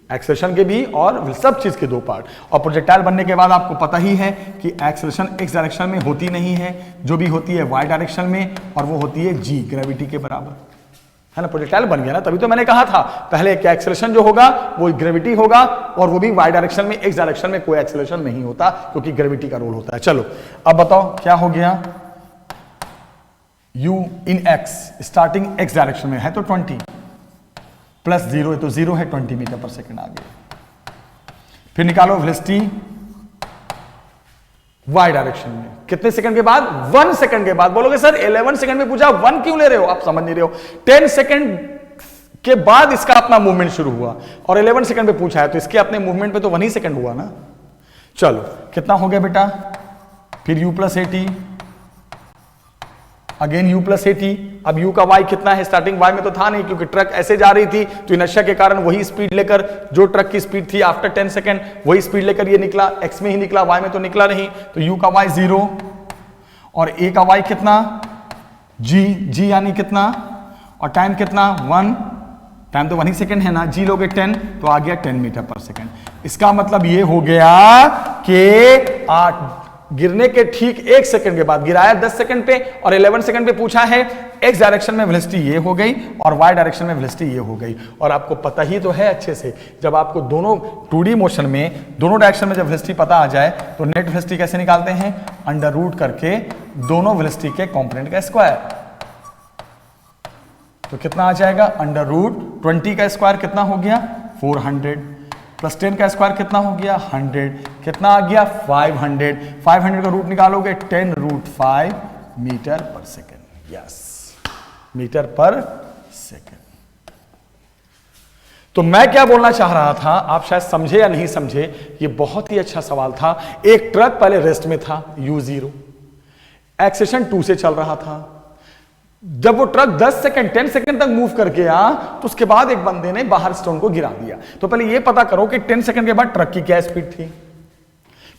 [SPEAKER 1] एक्सेलरेशन के भी, और सब चीज के 2 पार्ट। और प्रोजेक्टाइल बनने के बाद आपको पता ही है कि एक्सेलरेशन एक्स डायरेक्शन में होती नहीं है, जो भी होती है वाई डायरेक्शन में, और वो होती है जी, ग्रेविटी के बराबर, है ना। प्रोजेक्टाइल बन गया ना, तभी तो मैंने कहा था पहले कि एक्सेलरेशन जो होगा वो ग्रेविटी होगा, और वो भी वाई डायरेक्शन में, एक्स डायरेक्शन में कोई एक्सेलरेशन नहीं होता, क्योंकि ग्रेविटी का रोल होता है। चलो अब बताओ क्या हो गया, u इन x, स्टार्टिंग x डायरेक्शन में है तो 20 प्लस 0 है तो 0 है, 20 मीटर पर सेकंड आ गया। फिर निकालो वेलोसिटी y डायरेक्शन में, कितने सेकंड के बाद, 1 सेकंड के बाद। बोलोगे सर 11 सेकंड में पूछा, 1 क्यों ले रहे हो, आप समझ नहीं रहे हो। 10 सेकंड के बाद इसका अपना मूवमेंट शुरू हुआ, और 11 सेकंड पे पूछा है तो इसके अपने मूवमेंट पे तो 1 ही सेकंड हुआ ना। चलो कितना हो गया बेटा, फिर u plus 80, again u plus 80। अब u का y कितना है, स्टार्टिंग y में तो था नहीं, क्योंकि ट्रक ऐसे जा रही थी, तो इनर्शिया के कारण वही स्पीड लेकर, जो ट्रक की स्पीड थी आफ्टर 10 सेकंड, वही स्पीड लेकर ये निकला, x में ही निकला, y में तो निकला नहीं। तो u का y 0 और a का y कितना, g यानी कितना, और टाइम कितना 1, टाइम तो 1 ही सेकंड है ना, g लोगे 10 तो आ गया 10 मीटर पर सेकंड। इसका मतलब ये हो गया कि 8 गिरने के ठीक 1 सेकंड के बाद, गिराया 10 सेकंड पे और 11 सेकंड पे पूछा है, एक्स डायरेक्शन में वेलोसिटी ये हो गई और वाई डायरेक्शन में वेलोसिटी ये हो गई। और आपको पता ही तो है अच्छे से, जब आपको दोनों 2D मोशन में दोनों डायरेक्शन में जब वेलोसिटी पता आ जाए तो नेट वेलोसिटी कैसे निकालते हैं, अंडर रूट करके दोनों वेलोसिटी के कंपोनेंट का स्क्वायर। तो कितना आ जाएगा, अंडर रूट 20 का स्क्वायर कितना हो गया 400, प्लस 10 का स्क्वायर कितना हो गया 100, कितना आ गया 500। 500 का रूट निकालोगे 10 root 5 metre per second. Yes, metre per second. तो मैं क्या बोलना चाह रहा था, आप शायद समझे या नहीं समझे, ये बहुत ही अच्छा सवाल था। एक ट्रक पहले रेस्ट में था u0, एक्सेलेरेशन 2 से चल रहा था। जब वो ट्रक 10 सेकंड 10 सेकंड तक मूव करके आ, तो उसके बाद एक बंदे ने बाहर स्टोन को गिरा दिया। तो पहले ये पता करो कि 10 सेकंड के बाद ट्रक की क्या स्पीड थी,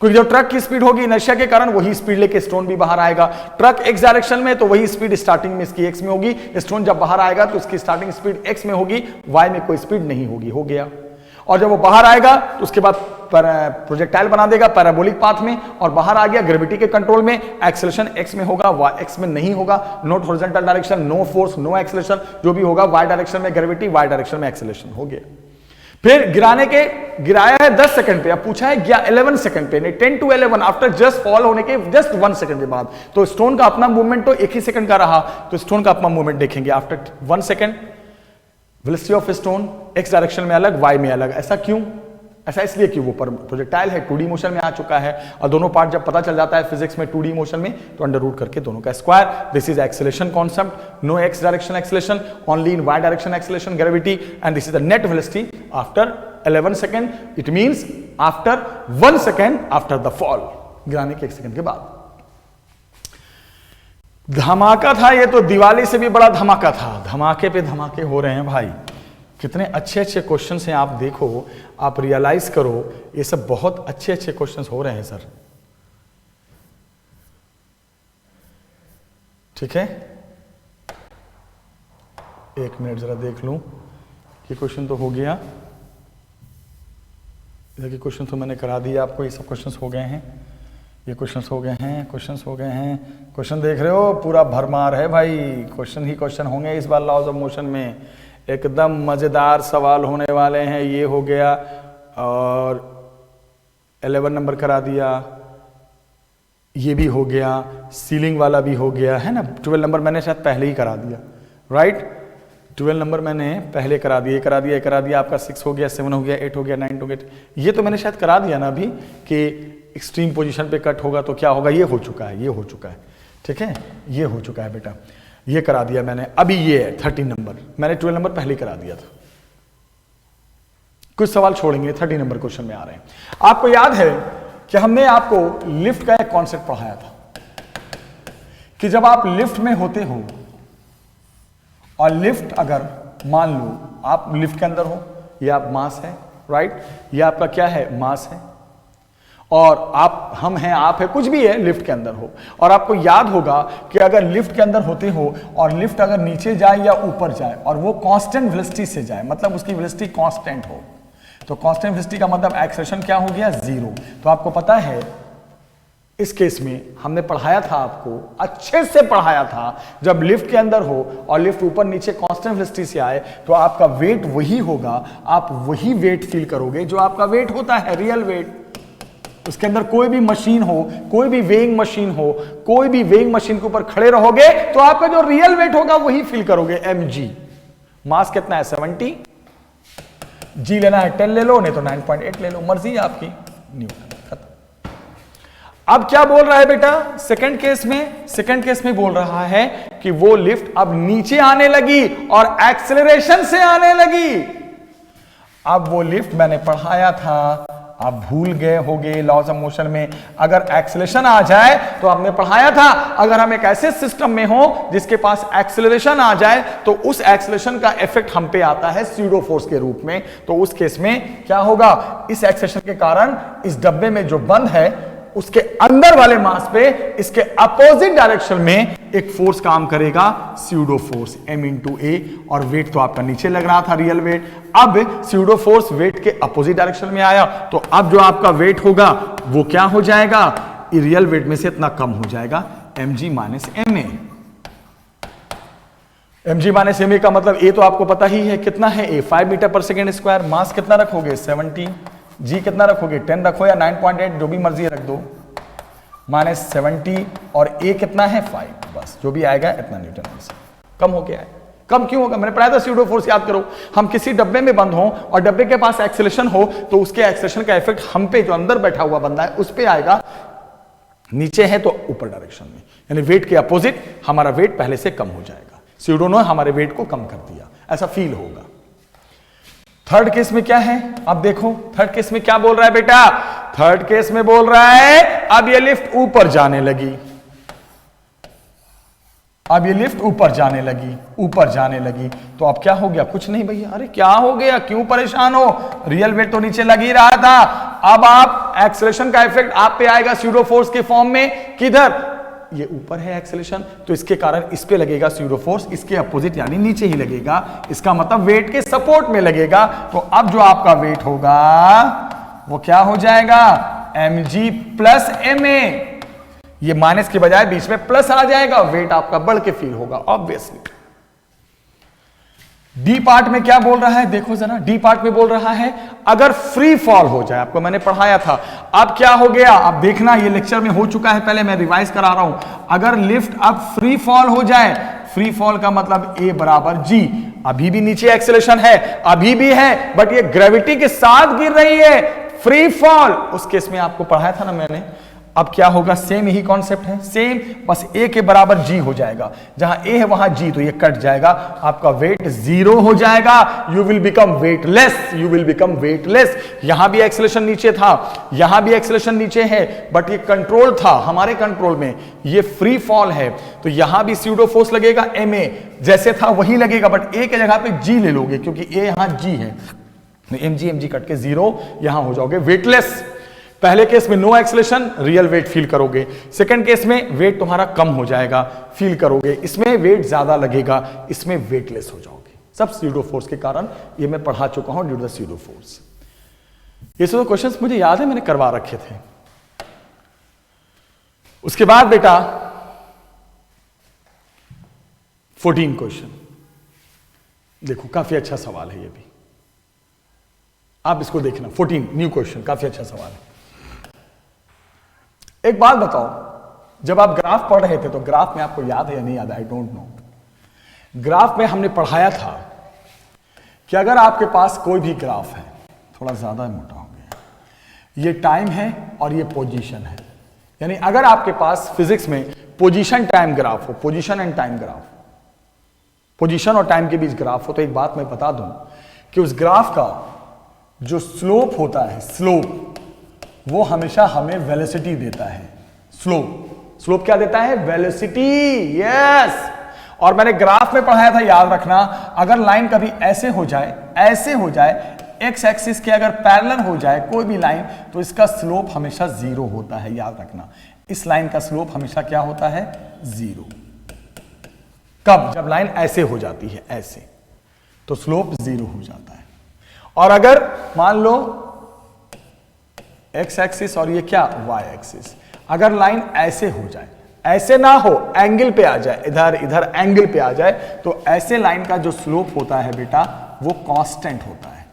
[SPEAKER 1] क्योंकि जो ट्रक की स्पीड होगी इनर्शिया के कारण वही स्पीड लेके स्टोन भी बाहर आएगा। ट्रक एक्स डायरेक्शन में तो वही स्पीड स्टार्टिंग में इसकी एक्स में होगी, स्टोन जब बाहर आएगा तो इसकी स्टार्टिंग स्पीड एक्स में होगी, वाई में कोई स्पीड नहीं होगी, हो गया। और जब वो बाहर आएगा तो उसके बाद प्रोजेक्टाइल बना देगा पैराबोलिक पाथ में, और बाहर आ गया ग्रेविटी के कंट्रोल में, एक्सेलरेशन एक्स में होगा, वाई एक्स में नहीं होगा, not horizontal direction, no force, no acceleration, जो भी होगा वाई डायरेक्शन में ग्रेविटी, वाई डायरेक्शन में एक्सेलरेशन, हो गया। फिर गिराया है 10 सेकंड पे, अब पूछा है 11 सेकंड पे, नहीं 10 to 11 आफ्टर जस्ट फॉल होने के जस्ट 1 सेकंड के बाद, तो स्टोन का अपना मूवमेंट तो 1 ही सेकंड का रहा, तो स्टोन का अपना मूवमेंट देखेंगे after 1 second. Velocity of stone x direction में अलग, वाई में अलग। ऐसा क्यों? ऐसा इसलिए कि वो प्रोजेक्टाइल है 2D मोशन में आ चुका है, और दोनों पार्ट जब पता चल जाता है फिजिक्स में 2D मोशन में, तो अंडर रूट करके दोनों का square. This is acceleration concept, no X direction acceleration, only in Y direction acceleration gravity, and this is the net velocity after 11 second, it means after 1 second after the fall, गिराने के 1 सेकेंड के बाद। धमाका था ये, तो दिवाली से भी बड़ा धमाका था, धमाके पे धमाके हो रहे हैं भाई। कितने अच्छे अच्छे क्वेश्चंस हैं, आप देखो, आप रियलाइज करो, ये सब बहुत अच्छे अच्छे क्वेश्चंस हो रहे हैं सर। ठीक है, 1 मिनट जरा देख लूं, ये क्वेश्चन तो हो गया, इधर के क्वेश्चन तो मैंने करा दिया आपको, ये सब क्वेश्चंस हो गए हैं, ये क्वेश्चंस हो गए हैं, क्वेश्चंस हो गए हैं। क्वेश्चन देख रहे हो, पूरा भरमार है भाई, क्वेश्चन ही क्वेश्चन होंगे इस बार लॉज ऑफ मोशन में, एकदम मजेदार सवाल होने वाले हैं। ये हो गया, और 11 नंबर करा दिया, ये भी हो गया, सीलिंग वाला भी हो गया है ना। 12 नंबर मैंने शायद पहले ही करा दिया, राइट, 12 नंबर मैंने पहले करा दिया, करा दिया आपका 6 हो गया, 7 हो गया, 8 हो गया, 9 हो गया, ये तो मैंने शायद करा दिया ना अभी, कि एक्सट्रीम पोजीशन पे कट होगा तो क्या होगा, ये हो चुका है, ये हो चुका है, ठीक है, ये हो चुका है बेटा, ये करा दिया मैंने। अभी ये है 13 नंबर, मैंने 12 नंबर पहले करा दिया था। कुछ सवाल छोड़ेंगे, 30 नंबर क्वेश्चन में आ रहे हैं। आपको याद है कि हमने आपको लिफ्ट का एक कॉन्सेप्ट पढ़ाया था कि जब आप लिफ्ट में होते हो और लिफ्ट अगर मान लो आप लिफ्ट के अंदर हो, ये आप मास है, राइट, ये आपका क्या है, मास है, और हम हैं, आप है, कुछ भी है, लिफ्ट के अंदर हो, और आपको याद होगा कि अगर लिफ्ट के अंदर होते हो और लिफ्ट अगर नीचे जाए या ऊपर जाए और वो कांस्टेंट वेलोसिटी से जाए, मतलब उसकी वेलोसिटी कांस्टेंट हो, तो कांस्टेंट वेलोसिटी का मतलब एक्सेलरेशन क्या हो गया, 0। तो आपको पता है इस केस में हमने पढ़ाया था, आपको अच्छे से पढ़ाया था, जब लिफ्ट के अंदर हो और लिफ्ट ऊपर नीचे कांस्टेंट वेलोसिटी से आए तो आपका वेट वही होगा, आप वही वेट फील करोगे जो आपका वेट होता है, रियल वेट। उसके अंदर कोई भी मशीन हो, कोई भी वेइंग मशीन हो, कोई भी वेइंग मशीन के ऊपर खड़े रहोगे तो आपका जो रियल वेट होगा वही फील करोगे, mg। मास कितना है, 70, जी लेना है 10 ले लो, नहीं तो 9.8 ले लो, मर्जी है आपकी, न्यूटन, खत्म। अब क्या बोल रहा है बेटा, सेकंड केस में बोल रहा है कि वो लिफ्ट अब नीचे आने लगी और एक्सेलरेशन से आने लगी। अब वो लिफ्ट मैंने पढ़ाया था, आप भूल गए होंगे लॉज ऑफ मोशन में, अगर एक्सेलरेशन आ जाए तो आपने पढ़ाया था, अगर हम एक ऐसे सिस्टम में हो जिसके पास एक्सेलरेशन आ जाए तो उस एक्सेलरेशन का इफेक्ट हम पे आता है स्यूडो फोर्स के रूप में। तो उस केस में क्या होगा, इस एक्सेलरेशन के कारण इस डब्बे में जो बंद है उसके अंदर वाले मास पे इसके अपोजिट डायरेक्शन में एक फोर्स काम करेगा, स्यूडो फोर्स m इंटू ए, और वेट तो आपका नीचे लग रहा था, रियल वेट। अब स्यूडो फोर्स वेट के अपोजिट डायरेक्शन में आया, तो अब जो आपका वेट होगा वो क्या हो जाएगा, रियल वेट में से इतना कम हो जाएगा, mg minus ma। mg minus ma का मतलब a तो आपको पता ही है, कितना है a, 5 metre per second square. मास कितना रखोगे, 70, जी कितना रखोगे, 10 रखो या 9.8, जो भी मर्जी रख दो, माइनस 70, और ए कितना है, 5, बस जो भी आएगा इतना न्यूटन में से कम हो गया है। कम क्यों होगा, मैंने पढ़ाया था स्यूडो फोर्स, याद करो, हम किसी डब्बे में बंद हो और डब्बे के पास एक्सेलरेशन हो तो उसके एक्सेलरेशन का इफेक्ट हम पे, जो अंदर बैठा हुआ बंदा है उस पे आएगा, नीचे है तो ऊपर डायरेक्शन में, यानी वेट के अपोजिट हमारा वेट पहले से कम हो जाएगा। स्यूडो ने हमारे वेट को कम कर दिया, ऐसा फील होगा। थर्ड केस में क्या है, अब देखो थर्ड केस में क्या बोल रहा है बेटा, थर्ड केस में बोल रहा है अब ये लिफ्ट ऊपर जाने लगी, अब ये लिफ्ट ऊपर जाने लगी, ऊपर जाने लगी, तो अब क्या हो गया? कुछ नहीं भैया। अरे क्या हो गया, क्यों परेशान हो? रियल वेट तो नीचे लग ही रहा था। अब आप एक्सेलरेशन का इफेक्ट आप पे आएगा स्यूडो फोर्स के फॉर्म में। किधर? ये ऊपर है एक्सेलरेशन, तो इसके कारण इस पे लगेगा स्यूडो फोर्स, इसके अपोजिट यानी नीचे ही लगेगा। इसका मतलब वेट के सपोर्ट में लगेगा। तो अब जो आपका वेट होगा वो क्या हो जाएगा? mg plus ma। ये माइनस के बजाय बीच में प्लस आ जाएगा, वेट आपका बढ़ के फील होगा ऑब्वियसली। डी पार्ट में क्या बोल रहा है? देखो जरा, डी पार्ट में बोल रहा है अगर फ्री फॉल हो जाए, आपको मैंने पढ़ाया था। अब क्या हो गया? अब देखना, ये लेक्चर में हो चुका है, पहले मैं रिवाइज करा रहा हूं। अगर लिफ्ट अब फ्री फॉल हो जाए, फ्री फॉल का मतलब A बराबर G। अभी भी नीचे एक्सेलरेशन है, अभी भी है, बट ये ग्रेविटी के साथ गिर रही है। फ्री फॉल, उस केस में आपको पढ़ाया था ना मैंने। अब क्या होगा? सेम यही कॉन्सेप्ट है, सेम, बस A के बराबर G हो जाएगा। जहां A है वहां G, तो ये कट जाएगा, आपका वेट 0 हो जाएगा। You will become weightless, you will become weightless. यहां भी एक्सेलरेशन नीचे था, यहां भी एक्सेलरेशन नीचे है, बट ये कंट्रोल था, हमारे कंट्रोल में। ये फ्री फॉल है, तो यहां भी स्यूडो फोर्स लगेगा, ma जैसे था वही लगेगा, बट A के जगह पे G ले लोगे, क्योंकि A यहां G है। mg कट के 0 यहां हो जाओगे वेटलेस। पहले केस में no acceleration, real weight feel करोगे। सेकंड केस में वेट तुम्हारा कम हो जाएगा, फील करोगे। इसमें वेट ज्यादा लगेगा, इसमें वेटलेस हो जाओगे। सब स्यूडो फोर्स के कारण, ये मैं पढ़ा चुका हूं, due to the pseudo force. ये सब क्वेश्चंस मुझे याद है, मैंने करवा रखे थे। उसके बाद बेटा 14 क्वेश्चन देखो, काफी अच्छा सवाल है ये भी, आप इसको देखना। 14 न्यू क्वेश्चन, काफी अच्छा सवाल है। एक बात बताओ, जब आप ग्राफ पढ़ रहे थे तो ग्राफ में आपको याद है या नहीं याद है? I don't know. ग्राफ में हमने पढ़ाया था कि अगर आपके पास कोई भी ग्राफ है, थोड़ा ज्यादा मोटा हो गया, ये टाइम है और ये पोजीशन है। यानी अगर आपके पास फिजिक्स में पोजीशन टाइम ग्राफ हो, position and time graph, position और टाइम के बीच ग्राफ हो, तो एक बात मैं बता दूं कि उस ग्राफ का जो स्लोप होता है, स्लोप, वो हमेशा हमें वेलोसिटी देता है। स्लोप क्या देता है? वेलोसिटी। यस। और मैंने ग्राफ में पढ़ाया था, याद रखना, अगर लाइन कभी ऐसे हो जाए, ऐसे हो जाए, एक्स एक्सिस के अगर पैरेलल हो जाए कोई भी लाइन, तो इसका स्लोप हमेशा 0 होता है। याद रखना, इस लाइन का स्लोप हमेशा क्या होता है? 0। कब? जब लाइन ऐसे हो जाती है, ऐसे, तो स्लोप 0 हो जाता है। और अगर मान लो एक्स एक्सिस और ये क्या? वाई एक्सिस, अगर लाइन ऐसे हो जाए, ऐसे ना हो, एंगल पे आ जाए, इधर एंगल पे आ जाए, तो ऐसे लाइन का जो स्लोप होता है बेटा, वो कांस्टेंट होता है।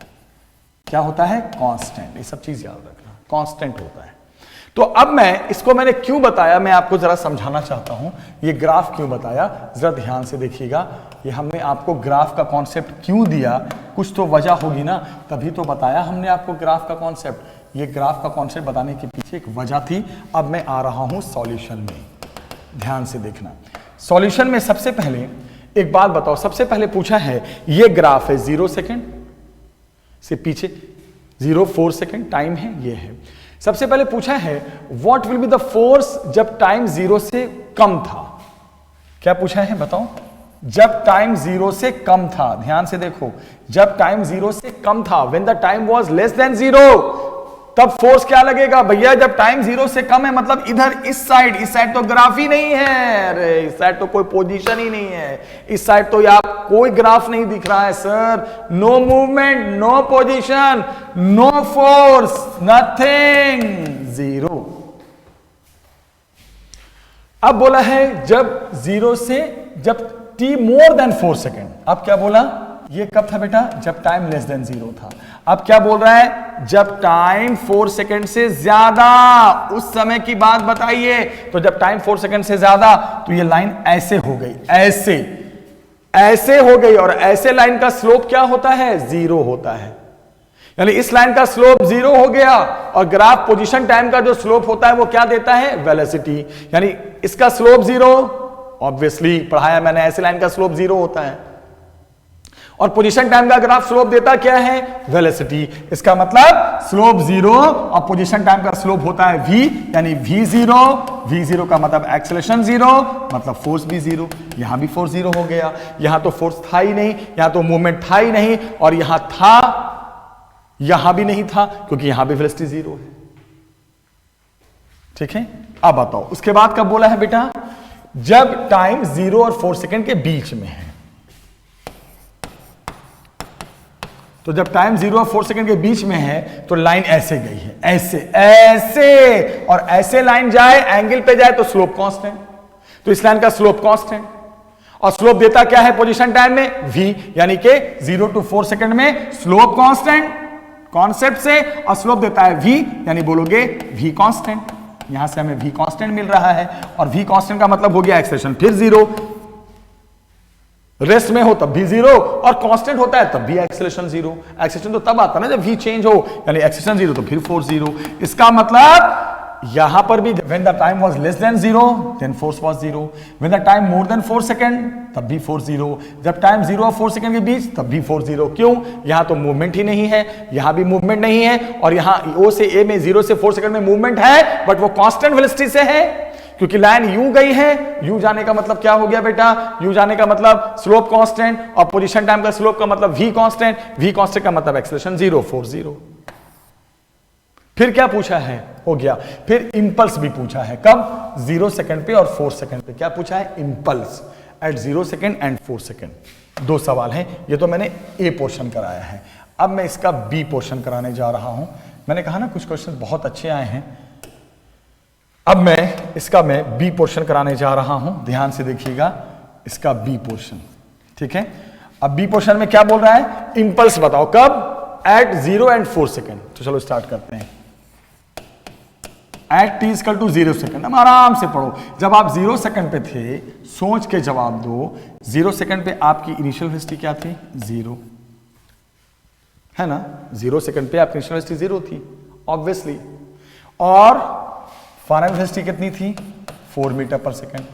[SPEAKER 1] क्या होता है? कांस्टेंट। ये सब चीज याद रखना, कांस्टेंट होता है। तो अब मैंने क्यों बताया, मैं आपको जरा समझाना चाहता हूं। ये ग्राफ क्यों बताया, जरा ध्यान से देखिएगा। ये हमने आपको ग्राफ का कॉन्सेप्ट क्यों दिया, कुछ तो वजह होगी ना, तभी तो बताया हमने आपको ग्राफ का कॉन्सेप्ट। ये ग्राफ का कॉन्सेप्ट बताने के पीछे एक वजह थी। अब मैं आ रहा हूं सॉल्यूशन में, ध्यान से देखना। सॉल्यूशन में सबसे पहले एक बात बताओ, सबसे पहले पूछा है, ये ग्राफ है 0 सेकेंड से पीछे 0.4 सेकेंड टाइम है, ये है। सबसे पहले पूछा है what will be the force जब टाइम 0 से कम था। क्या पूछा है बताओ? जब टाइम 0 से कम था, ध्यान से देखो, जब टाइम 0 से कम था, when the time was less than 0, तब फोर्स क्या लगेगा भैया? जब टाइम 0 से कम है, मतलब इधर इस साइड तो ग्राफ ही नहीं है, अरे इस साइड तो कोई पोजीशन ही नहीं है, इस साइड तो यार कोई ग्राफ नहीं दिख रहा है sir. No movement, no position, no force, nothing, 0। अब बोला है जब 0 से, जब t मोर देन 4 सेकेंड। अब क्या बोला? ये कब था बेटा? जब टाइम लेस देन 0 था। अब क्या बोल रहा है? जब टाइम 4 सेकेंड से ज्यादा, उस समय की बात बताइए। तो जब टाइम 4 सेकेंड से ज्यादा, तो ये लाइन ऐसे हो गई, ऐसे हो गई, और ऐसे लाइन का स्लोप क्या होता है? 0 होता है। यानी इस लाइन का स्लोप 0 हो गया, और ग्राफ पोजीशन टाइम का जो स्लोप होता है वो क्या देता है? वेलोसिटी। यानी इसका स्लोप 0, ऑब्वियसली पढ़ाया मैंने, ऐसे लाइन का स्लोप 0 होता है, और पोजीशन टाइम का ग्राफ स्लोप देता क्या है? वेलोसिटी। इसका मतलब स्लोप 0 और पोजीशन टाइम का स्लोप होता है v, यानी v0 v0 का मतलब एक्सेलरेशन 0, मतलब फोर्स भी 0। यहां भी फोर्स 0 हो गया, यहां तो फोर्स था ही नहीं, यहां तो मूवमेंट था ही नहीं, और यहां था, यहां भी नहीं था, क्योंकि यहां भी वेलोसिटी 0 है। ठीक है, अब बताओ उसके बाद कब बोला है बेटा? जब टाइम 0 और 4 सेकंड के बीच में है। तो जब टाइम 0 और 4 सेकंड के बीच में है तो लाइन ऐसे गई है, ऐसे ऐसे, और ऐसे लाइन जाए, एंगल पे जाए तो स्लोप कांस्टेंट। तो इस लाइन का स्लोप कांस्टेंट, और स्लोप देता क्या है पोजीशन टाइम में? v, यानी कि 0 to 4 सेकंड में स्लोप कांस्टेंट कॉन्सेप्ट से, और स्लोप देता है v, यानी बोलोगे v कांस्टेंट। यहां से हमें v कांस्टेंट मिल रहा है, और v कांस्टेंट का मतलब हो गया एक्सेलरेशन फिर 0, रेस्ट में हो तब भी 0, और कांस्टेंट होता है तब भी एक्सेलरेशन 0। एक्सेलरेशन तो तब आता है ना जब v चेंज हो, यानी एक्सेलरेशन 0 तो फिर फोर्स 0। इसका मतलब यहां पर भी when the time was less than 0 then force was 0, when the time more than 4 second तब भी फोर्स 0, जब टाइम 0 और 4 सेकंड के बीच तब भी फोर्स 0। क्यों? यहां तो मूवमेंट ही नहीं है, यहां भी मूवमेंट नहीं है, और यहां O से A में 0 से 4 सेकंड में मूवमेंट है, बट वो कांस्टेंट वेलोसिटी से है, क्योंकि लाइन यू गई है। यू जाने का मतलब क्या हो गया बेटा? यू जाने का मतलब स्लोप कांस्टेंट, और पोजीशन टाइम का स्लोप का मतलब v कांस्टेंट, v कांस्टेंट का मतलब एक्सेलरेशन 0, फोर्स 0। फिर क्या पूछा है? हो गया। फिर इंपल्स भी पूछा है, कब? 0 सेकंड पे और 4 सेकंड पे। क्या पूछा है? Impulse at 0 second and 4 second. 2 सवाल हैं। ये तो मैंने ए पोर्शन कराया है, अब मैं इसका बी पोर्शन कराने जा रहा हूं। मैंने कहा ना कुछ क्वेश्चन बहुत अच्छे आए हैं, अब मैं इसका बी पोर्शन कराने जा रहा हूं। ध्यान से देखिएगा, इसका बी पोर्शन। ठीक है, अब बी पोर्शन में क्या बोल रहा है? इंपल्स बताओ कब? At 0 and 4 second. तो चलो स्टार्ट करते हैं। At t equal to 0 second. अब आराम से पढ़ो, जब आप 0 सेकंड पे थे सोच के जवाब दो। 0 सेकंड पे आपकी इनिशियल वेलोसिटी क्या थी? 0, है ना? 0 सेकंड पे आपकी इनिशियल वेलोसिटी 0 थी ऑब्वियसली, और फाइनल वेलोसिटी कितनी थी? 4 metre per second.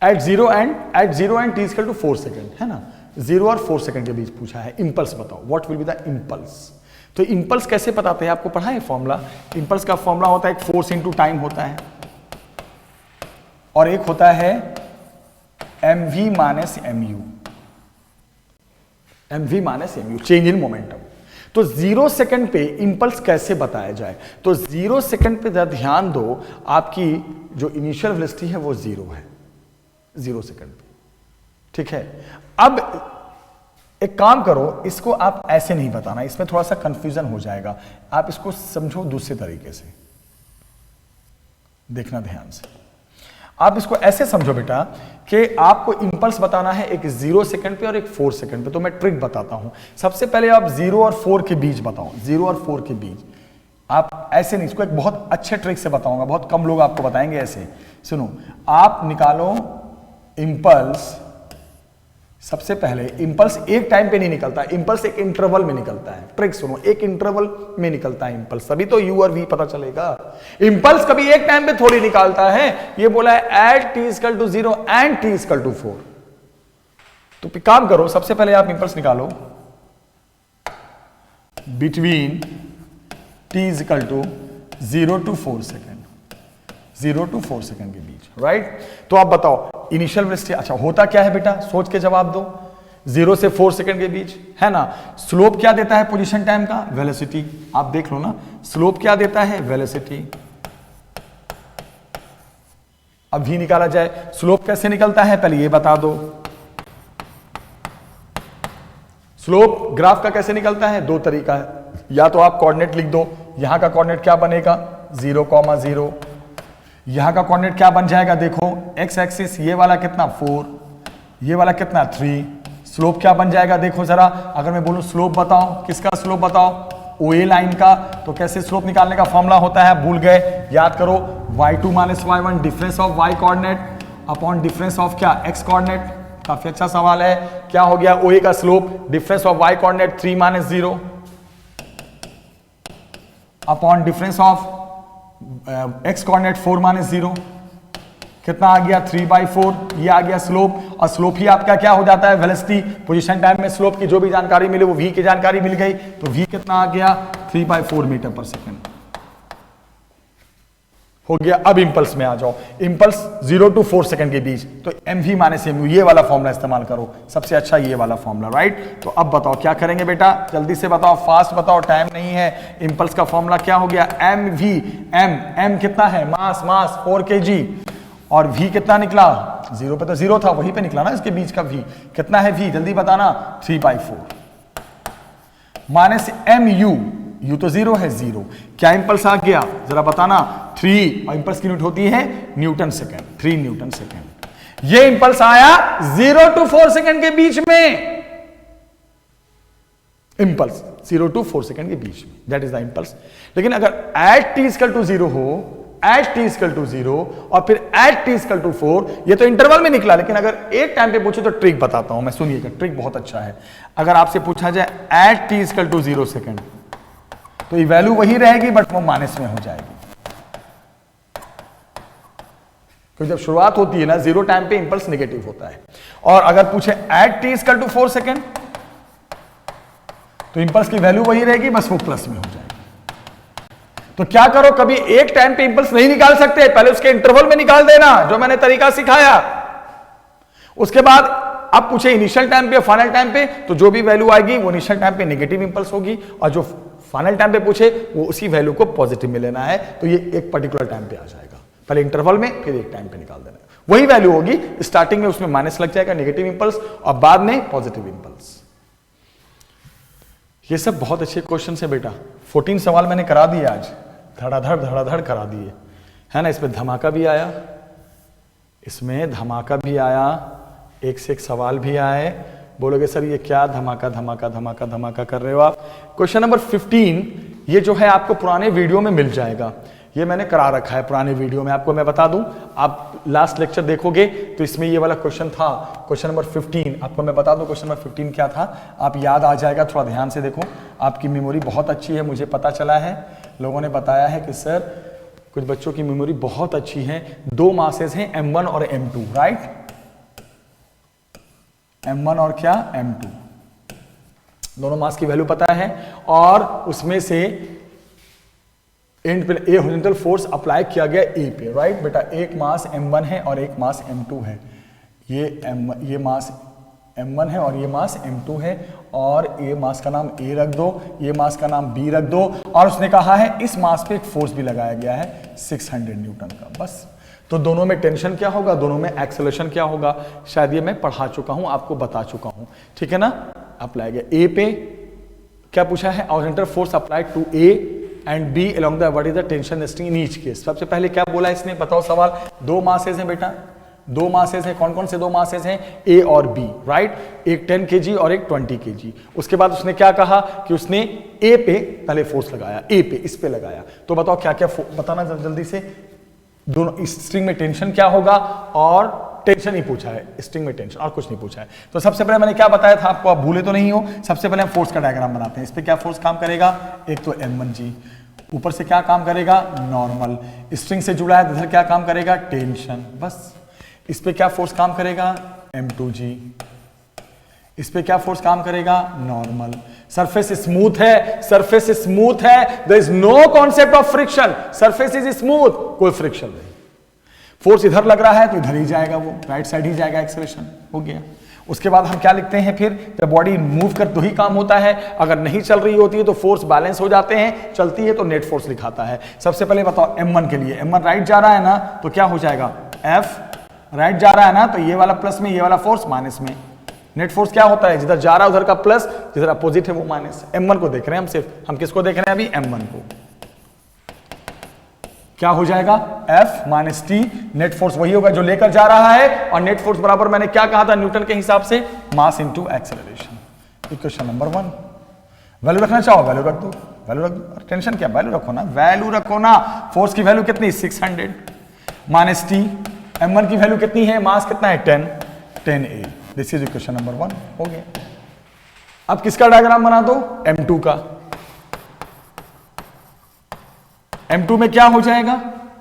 [SPEAKER 1] At 0 and t equal to 4 second, है ना? 0 और 4 सेकंड के बीच पूछा है। इंपल्स बताओ, what will be the impulse. तो इंपल्स कैसे बताते हैं? आपको पढ़ा है फॉर्मूला। इंपल्स का फॉर्मूला होता है, एक फोर्स इनटू टाइम होता है, और एक होता है mv minus mu, mv minus mu, change in momentum. तो 0 सेकंड पे इंपल्स कैसे बताया जाए? तो 0 सेकंड पे ध्यान दो, आपकी जो इनिशियल वेलोसिटी है वो 0 है 0 सेकंड पे। ठीक है, अब एक काम करो, इसको आप ऐसे नहीं बताना, इसमें थोड़ा सा कंफ्यूजन हो जाएगा। आप इसको समझो दूसरे तरीके से, देखना ध्यान से। आप इसको ऐसे समझो बेटा कि आपको इंपल्स बताना है एक 0 सेकंड पे और एक 4 सेकंड पे। तो मैं ट्रिक बताता हूं। सबसे पहले आप 0 और 4 के बीच बताओ, 0 और 4 के बीच। आप ऐसे नहीं, इसको एक बहुत अच्छे ट्रिक से बताऊंगा, बहुत कम लोग आपको बताएंगे ऐसे। सुनो, आप निकालो इंपल्स। सबसे पहले इंपल्स एक टाइम पे नहीं निकलता, इंपल्स एक इंटरवल में निकलता है। ट्रिक सुनो, एक इंटरवल में निकलता है इंपल्स, तभी तो यू और वी पता चलेगा। इंपल्स कभी एक टाइम पे थोड़ी निकालता है। ये बोला है at t equal to 0 and t equal to 4। तो काम करो, सबसे पहले आप इंपल्स निकालो between t equal to 0 to 4 second, 0 to 4 second के बीच, राइट? तो आप बताओ इनिशियल वेलोसिटी, अच्छा होता क्या है बेटा? सोच के जवाब दो। 0 से 4 सेकंड के बीच, है ना? स्लोप क्या देता है पोजीशन टाइम का? वेलोसिटी। आप देख लो ना, स्लोप क्या देता है? वेलोसिटी। अब भी निकाला जाए, स्लोप कैसे निकलता है पहले ये बता दो। स्लोप ग्राफ का कैसे निकलता है? 2 तरीका है, या तो आप कोऑर्डिनेट लिख दो। यहां का कोऑर्डिनेट क्या बनेगा? 0,0। यहां का कोऑर्डिनेट क्या बन जाएगा? देखो, एक्स एक्सिस ये वाला कितना 4, ये वाला कितना 3। स्लोप क्या बन जाएगा? देखो जरा, अगर मैं बोलूं स्लोप बताओ, किसका स्लोप बताओ? OA लाइन का। तो कैसे स्लोप निकालने का फॉर्मूला होता है? भूल गए? याद करो, y2 minus y1 difference of y coordinate upon difference of क्या? x coordinate. काफी अच्छा सवाल है। क्या हो गया? OA का slope difference of y coordinate 3 minus 0 upon difference of x coordinate 4 minus 0। कितना आ गया 3/4, ये आ गया स्लोप, और स्लोप ही आपका क्या हो जाता है वेलोसिटी। पोजीशन टाइम में स्लोप की जो भी जानकारी मिले वो v की जानकारी मिल गई, तो v कितना आ गया 3/4 मीटर पर सेकंड हो गया। अब इंपल्स में आ जाओ, इंपल्स 0 to 4 सेकंड के बीच, तो mv माइनस mu, ये वाला फॉर्मूला इस्तेमाल करो, सबसे अच्छा ये वाला फॉर्मूला, राइट। तो अब बताओ क्या करेंगे बेटा, जल्दी से बताओ, फास्ट बताओ, टाइम नहीं है। इंपल्स का फॉर्मूला क्या हो गया, mv, m कितना है, मास 4 kg, और v कितना निकला, 0 पे तो 0 था, वहीं पे निकला ना इसके बीच का v, कितना है v, जल्दी बताना, 3/4 माइनस mu, u तो 0 है, 0, क्या इंपल्स आ गया जरा बताना, 3, और इंपल्स की यूनिट होती है न्यूटन सेकंड, 3 न्यूटन सेकंड। ये इंपल्स आया 0 to 4 सेकंड के बीच में, इंपल्स 0 to 4 सेकंड के बीच में, दैट इज द इंपल्स। लेकिन अगर एट t इक्वल टू 0 हो, एट t इक्वल टू 0 और फिर एट t इक्वल टू 4, ये तो इंटरवल में निकला, लेकिन अगर एक टाइम पे पूछे तो ट्रिक बताता हूं मैं, सुनिएगा, ट्रिक बहुत अच्छा है। अगर आपसे पूछा जाए at t equal to 0 second, तो ये वैल्यू वही रहेगी बट वो माइनस में हो जाएगी, क्योंकि जब शुरुआत होती है ना 0 टाइम पे इंपल्स नेगेटिव होता है। और अगर पूछे at t equal to 4 second, तो इंपल्स की वैल्यू वही रहेगी, बस वो प्लस में हो जाएगी। तो क्या करो, कभी एक टाइम पे इंपल्स नहीं निकाल सकते, पहले उसके इंटरवल में निकाल देना, जो मैंने तरीका सिखाया। उसके बाद अब पूछे इनिशियल टाइम पे, फाइनल टाइम पे, तो जो भी वैल्यू आएगी वो इनिशियल टाइम पे नेगेटिव इंपल्स होगी, और जो फाइनल टाइम पे पूछे वो उसी वैल्यू को पॉजिटिव में लेना है, तो ये एक पर्टिकुलर टाइम पे आ जाएगा, पहले इंटरवल में फिर एक टाइम पे निकाल देना है, वही वैल्यू होगी। स्टार्टिंग में उसमें माइनस लग जाएगा, नेगेटिव इंपल्स, और बाद में पॉजिटिव इंपल्स। ये सब बहुत अच्छे क्वेश्चन है बेटा, 14 सवाल मैंने करा दिए आज, धड़ाधड़ करा दिए, है ना। इसमें धमाका भी आया, इसमें धमाका भी आया, एक से एक सवाल भी आए। बोलोगे सर ये क्या धमाका कर रहे हो आप। क्वेश्चन नंबर 15 ये जो है आपको पुराने वीडियो में मिल जाएगा, ये मैंने करा रखा है पुराने वीडियो में, आपको मैं बता दूं, आप लास्ट लेक्चर देखोगे तो इसमें ये वाला क्वेश्चन था, क्वेश्चन नंबर 15। आपको मैं बता दूं क्वेश्चन नंबर 15 क्या था, आप याद आ जाएगा, थोड़ा ध्यान से देखो, आपकी मेमोरी बहुत अच्छी है, मुझे पता चला है, लोगों ने बताया है कि सर कुछ बच्चों की मेमोरी बहुत अच्छी है। 2 मासेस हैं m1 और m2, राइट, m1 और क्या m2, दोनों मास की वैल्यू पता है, और उसमें से एंड पे ए हॉरिजॉन्टल फोर्स अप्लाई किया गया ए पे, राइट बेटा। एक मास m1 है और एक मास m2 है, ये मास m1 है और ये मास m2 है, और ये मास का नाम a रख दो, ये मास का नाम b रख दो, और उसने कहा है इस मास पे एक फोर्स भी लगाया गया है 600 न्यूटन का, बस। तो दोनों में टेंशन क्या होगा, दोनों में एक्सेलरेशन क्या होगा, शायद ये मैं पढ़ा चुका हूं, आपको बता चुका हूं, ठीक है ना। अप्लाई गया ए पे, क्या पूछा है, horizontal force applied to A and B along the what is the tension resting in each case. सबसे पहले क्या बोला इसने, बताओ सवाल। 2 मासेस हैं बेटा, 2 मासेस हैं, कौन कौन से 2 मासेस हैं, ए और बी, राइट, एक 10 kg और एक 20 kg। उसके बाद उसने क्या कहा कि उसने ए पे पहले फोर्स लगाया, ए पे, इस पे लगाया, तो बताओ क्या क्या बताना जल्दी से। दोनों इस स्ट्रिंग में टेंशन क्या होगा, और टेंशन ही पूछा है, स्ट्रिंग में टेंशन, और कुछ नहीं पूछा है। तो सबसे पहले मैंने क्या बताया था आपको, आप भूले तो नहीं हो, सबसे पहले हम फोर्स का डायग्राम बनाते हैं। इस पे क्या फोर्स काम करेगा, एक तो m1g, ऊपर से क्या काम करेगा, नॉर्मल, स्ट्रिंग से जुड़ा है, इधर क्या काम करेगा, टेंशन, बस। इस पे क्या फोर्स काम करेगा, m2g, इस पे क्या फोर्स काम करेगा, नॉर्मल। सरफेस स्मूथ है, सरफेस स्मूथ है, there is no concept of friction, surface is smooth, कोई फ्रिक्शन नहीं। फोर्स इधर लग रहा है तो इधर ही जाएगा, वो राइट साइड ही जाएगा, एक्सेलरेशन हो गया। उसके बाद हम क्या लिखते हैं फिर, जब बॉडी मूव कर तो ही काम होता है, अगर नहीं चल रही होती है तो फोर्स बैलेंस हो जाते हैं, चलती है तो नेट फोर्स लिखाता है। सबसे पहले बताओ m1 के लिए, m1 राइट जा रहा है ना, तो क्या हो जाएगा, F राइट जा रहा है ना, तो ये वाला प्लस में, ये वाला फोर्स माइनस में। नेट फोर्स क्या होता है, जिधर जा रहा है उधर का प्लस, जिधर अपोजिट है वो माइनस। m1 को देख रहे हैं हम, सिर्फ हम किसको देख रहे हैं अभी, m1 को। क्या हो जाएगा, F minus T, net force वही होगा जो लेकर जा रहा है, और नेट फोर्स बराबर मैंने क्या कहा था न्यूटन के हिसाब से, मास into acceleration. Equation number 1। Value रखना चाहो वैल्यू रख दो, वैल्यू रख दो, टेंशन क्या, वैल्यू रखो ना, वैल्यू रखो ना। फोर्स की वैल्यू कितनी, 600 माइनस टी, m1 की वैल्यू कितनी है, मास कितना है, 10a। This is equation number 1, हो गया। अब किसका डायग्राम बना दो, m2 का। m2 में क्या हो जाएगा,